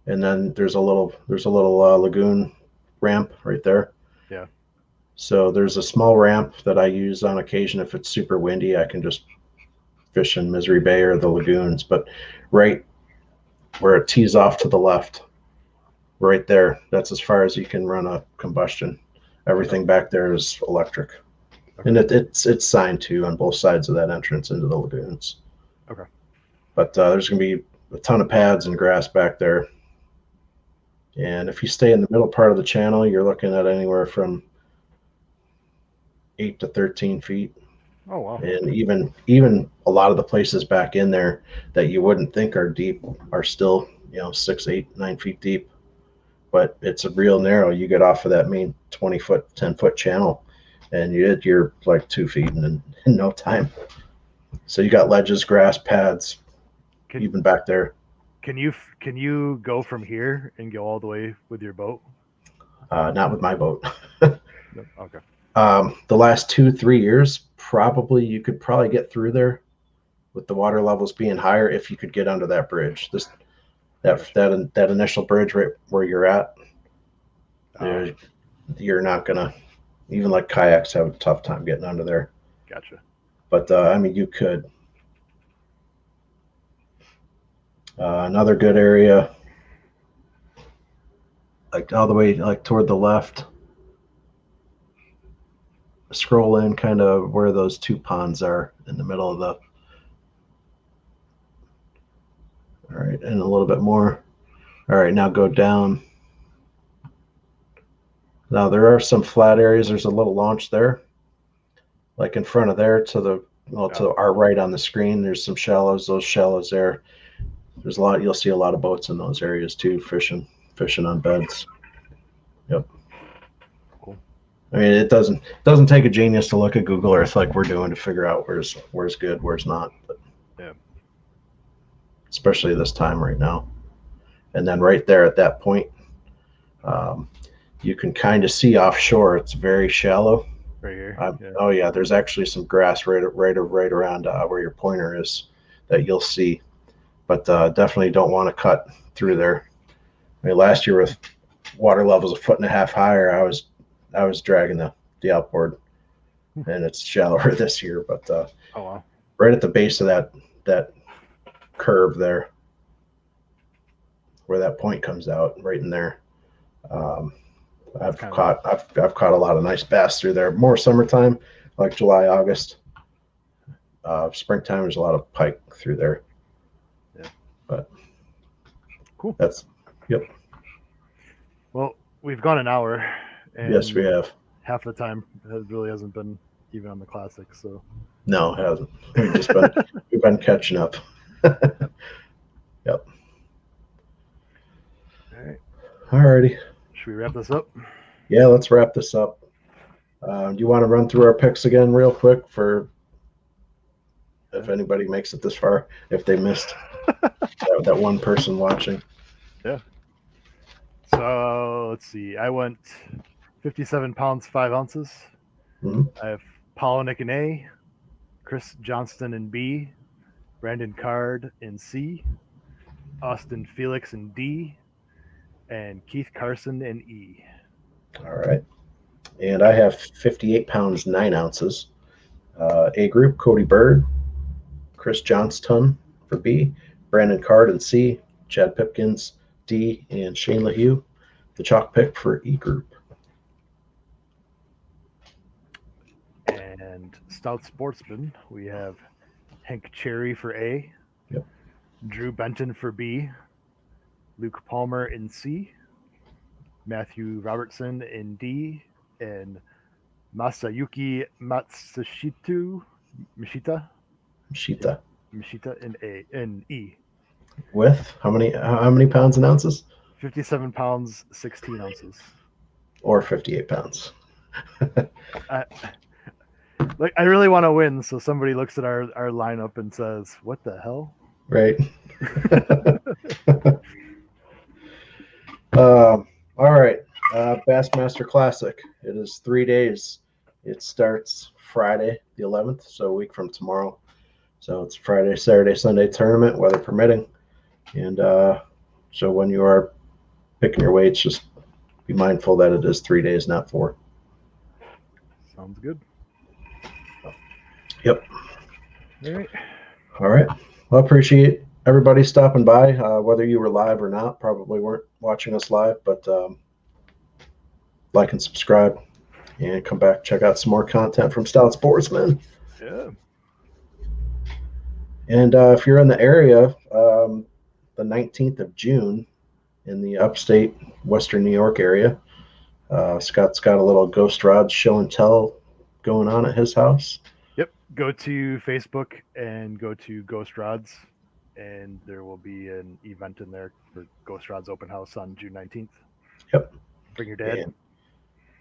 Speaker 2: and then there's a little lagoon ramp right there.
Speaker 1: Yeah.
Speaker 2: So there's a small ramp that I use on occasion if it's super windy. I can just fish in Misery Bay or the lagoons. But right where it tees off to the left, right there, that's as far as you can run a combustion. Everything back there is electric. Okay. And it's signed too on both sides of that entrance into the lagoons.
Speaker 1: Okay.
Speaker 2: But there's going to be a ton of pads and grass back there. And if you stay in the middle part of the channel, you're looking at anywhere from 8 to 13 feet.
Speaker 1: Oh, wow.
Speaker 2: And even a lot of the places back in there that you wouldn't think are deep are still, 6, 8, 9 feet deep. But it's a real narrow. You get off of that main 20-foot, 10-foot channel, and you're like 2 feet in no time. So you got ledges, grass, pads, even back there.
Speaker 1: Can you go from here and go all the way with your boat?
Speaker 2: Not with my boat.
Speaker 1: Okay.
Speaker 2: The last 2-3 years, you could probably get through there with the water levels being higher if you could get under that bridge. That initial bridge right where you're at, you're not gonna, even like kayaks have a tough time getting under there.
Speaker 1: Gotcha.
Speaker 2: But you could. Another good area, like all the way like toward the left, scroll in kind of where those two ponds are in the middle of the. All right, and a little bit more. All right, now go down. Now there are some flat areas. There's a little launch there, like in front of there to our right on the screen. There's some shallows. Those shallows there. There's a lot. You'll see a lot of boats in those areas too, fishing on beds. Yep.
Speaker 1: Cool.
Speaker 2: I mean, it doesn't take a genius to look at Google Earth like we're doing to figure out where's good, where's not. But
Speaker 1: yeah.
Speaker 2: Especially this time right now. And then right there at that point, you can kind of see offshore. It's very shallow.
Speaker 1: Right here.
Speaker 2: Yeah. Oh yeah, there's actually some grass right around where your pointer is that you'll see, but definitely don't want to cut through there. I mean, last year with water levels 1.5 feet higher, I was dragging the outboard, and it's shallower this year. But
Speaker 1: oh wow,
Speaker 2: right at the base of that curve there, where that point comes out, right in there. I've caught a lot of nice bass through there. More summertime, like July, August. Springtime, there's a lot of pike through there.
Speaker 1: Yeah.
Speaker 2: But
Speaker 1: cool.
Speaker 2: Yep.
Speaker 1: Well, we've gone an hour. And
Speaker 2: yes, we have.
Speaker 1: Half the time it really hasn't been even on the classic. So
Speaker 2: no, it hasn't. We've been catching up. Yep.
Speaker 1: All right.
Speaker 2: Alrighty.
Speaker 1: Should we wrap this up?
Speaker 2: Yeah, let's wrap this up. Do you want to run through our picks again real quick for if anybody makes it this far, if they missed that one person watching?
Speaker 1: Yeah. So let's see. I went 57 pounds, 5 ounces.
Speaker 2: Mm-hmm.
Speaker 1: I have Polinick in A, Chris Johnston in B, Brandon Card in C, Austin Felix in D, and Keith Carson in E.
Speaker 2: All right. And I have 58 pounds, 9 ounces. A group, Cody Bird, Chris Johnston for B, Brandon Card in C, Chad Pipkins, D, and Shane LaHue, the chalk pick for E group.
Speaker 1: And Stout Sportsman, we have Hank Cherry for A,
Speaker 2: yep.
Speaker 1: Drew Benton for B, Luke Palmer in C, Matthew Robertson in D, and Masayuki Mishita in E.
Speaker 2: With how many pounds and ounces?
Speaker 1: 57 pounds, 16 ounces.
Speaker 2: Or 58 pounds.
Speaker 1: I really want to win, so somebody looks at our lineup and says, "What the hell?"
Speaker 2: Right. All right. Bassmaster Classic. It is 3 days. It starts Friday the 11th, so a week from tomorrow. So it's Friday, Saturday, Sunday tournament, weather permitting. And so when you are picking your weights, just be mindful that it is 3 days, not 4.
Speaker 1: Sounds good.
Speaker 2: Yep.
Speaker 1: All right.
Speaker 2: All right. Well, I appreciate everybody stopping by, whether you were live or not. Probably weren't watching us live, but like and subscribe and come back, check out some more content from Stout Sportsman.
Speaker 1: Yeah.
Speaker 2: And if you're in the area, the 19th of June in the upstate Western New York area, Scott's got a little Ghost Rods show and tell going on at his house.
Speaker 1: Yep. Go to Facebook and go to Ghost Rods, and there will be an event in there for Ghost Rods Open House on June 19th.
Speaker 2: Yep.
Speaker 1: Bring your dad.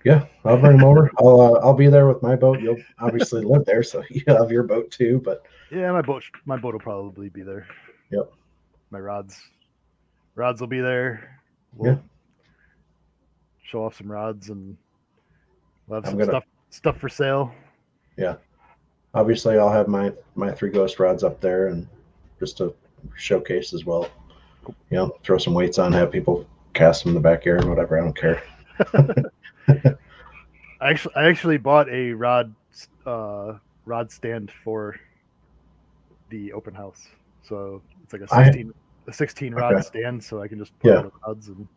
Speaker 2: Yeah, I'll bring him over. I'll be there with my boat. You'll obviously live there, so you have your boat too. But
Speaker 1: yeah, my boat will probably be there.
Speaker 2: Yep.
Speaker 1: My rods will be there. We'll show off some rods, and we'll have some stuff for sale.
Speaker 2: Yeah. Obviously, I'll have my 3 Ghost Rods up there, and just to showcase as well. Cool. Throw some weights on, have people cast them in the backyard, whatever. I don't care.
Speaker 1: I actually bought a rod stand for the open house, so it's like a 16 rod stand, so I can just put all the rods and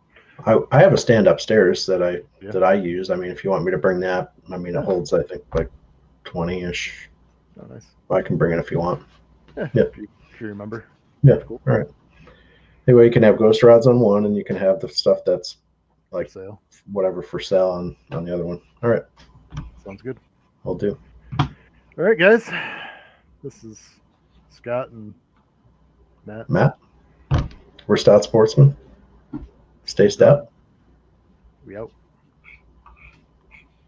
Speaker 2: I have a stand upstairs that
Speaker 1: Yeah.
Speaker 2: I use. I mean, if you want me to bring that, I mean,
Speaker 1: Yeah.
Speaker 2: it holds, I think, like 20-ish.
Speaker 1: Oh, nice.
Speaker 2: I can bring it if you want.
Speaker 1: Yeah.
Speaker 2: Yeah.
Speaker 1: If you remember.
Speaker 2: Yeah.
Speaker 1: That's cool.
Speaker 2: All right. Anyway, you can have ghost rods on one, and you can have the stuff that's like
Speaker 1: For sale.
Speaker 2: whatever for sale on the other one. All right.
Speaker 1: Sounds good.
Speaker 2: I'll do.
Speaker 1: All right, guys. This is Scott and Matt.
Speaker 2: Matt, we're stout sportsmen. Stay stout.
Speaker 1: We out.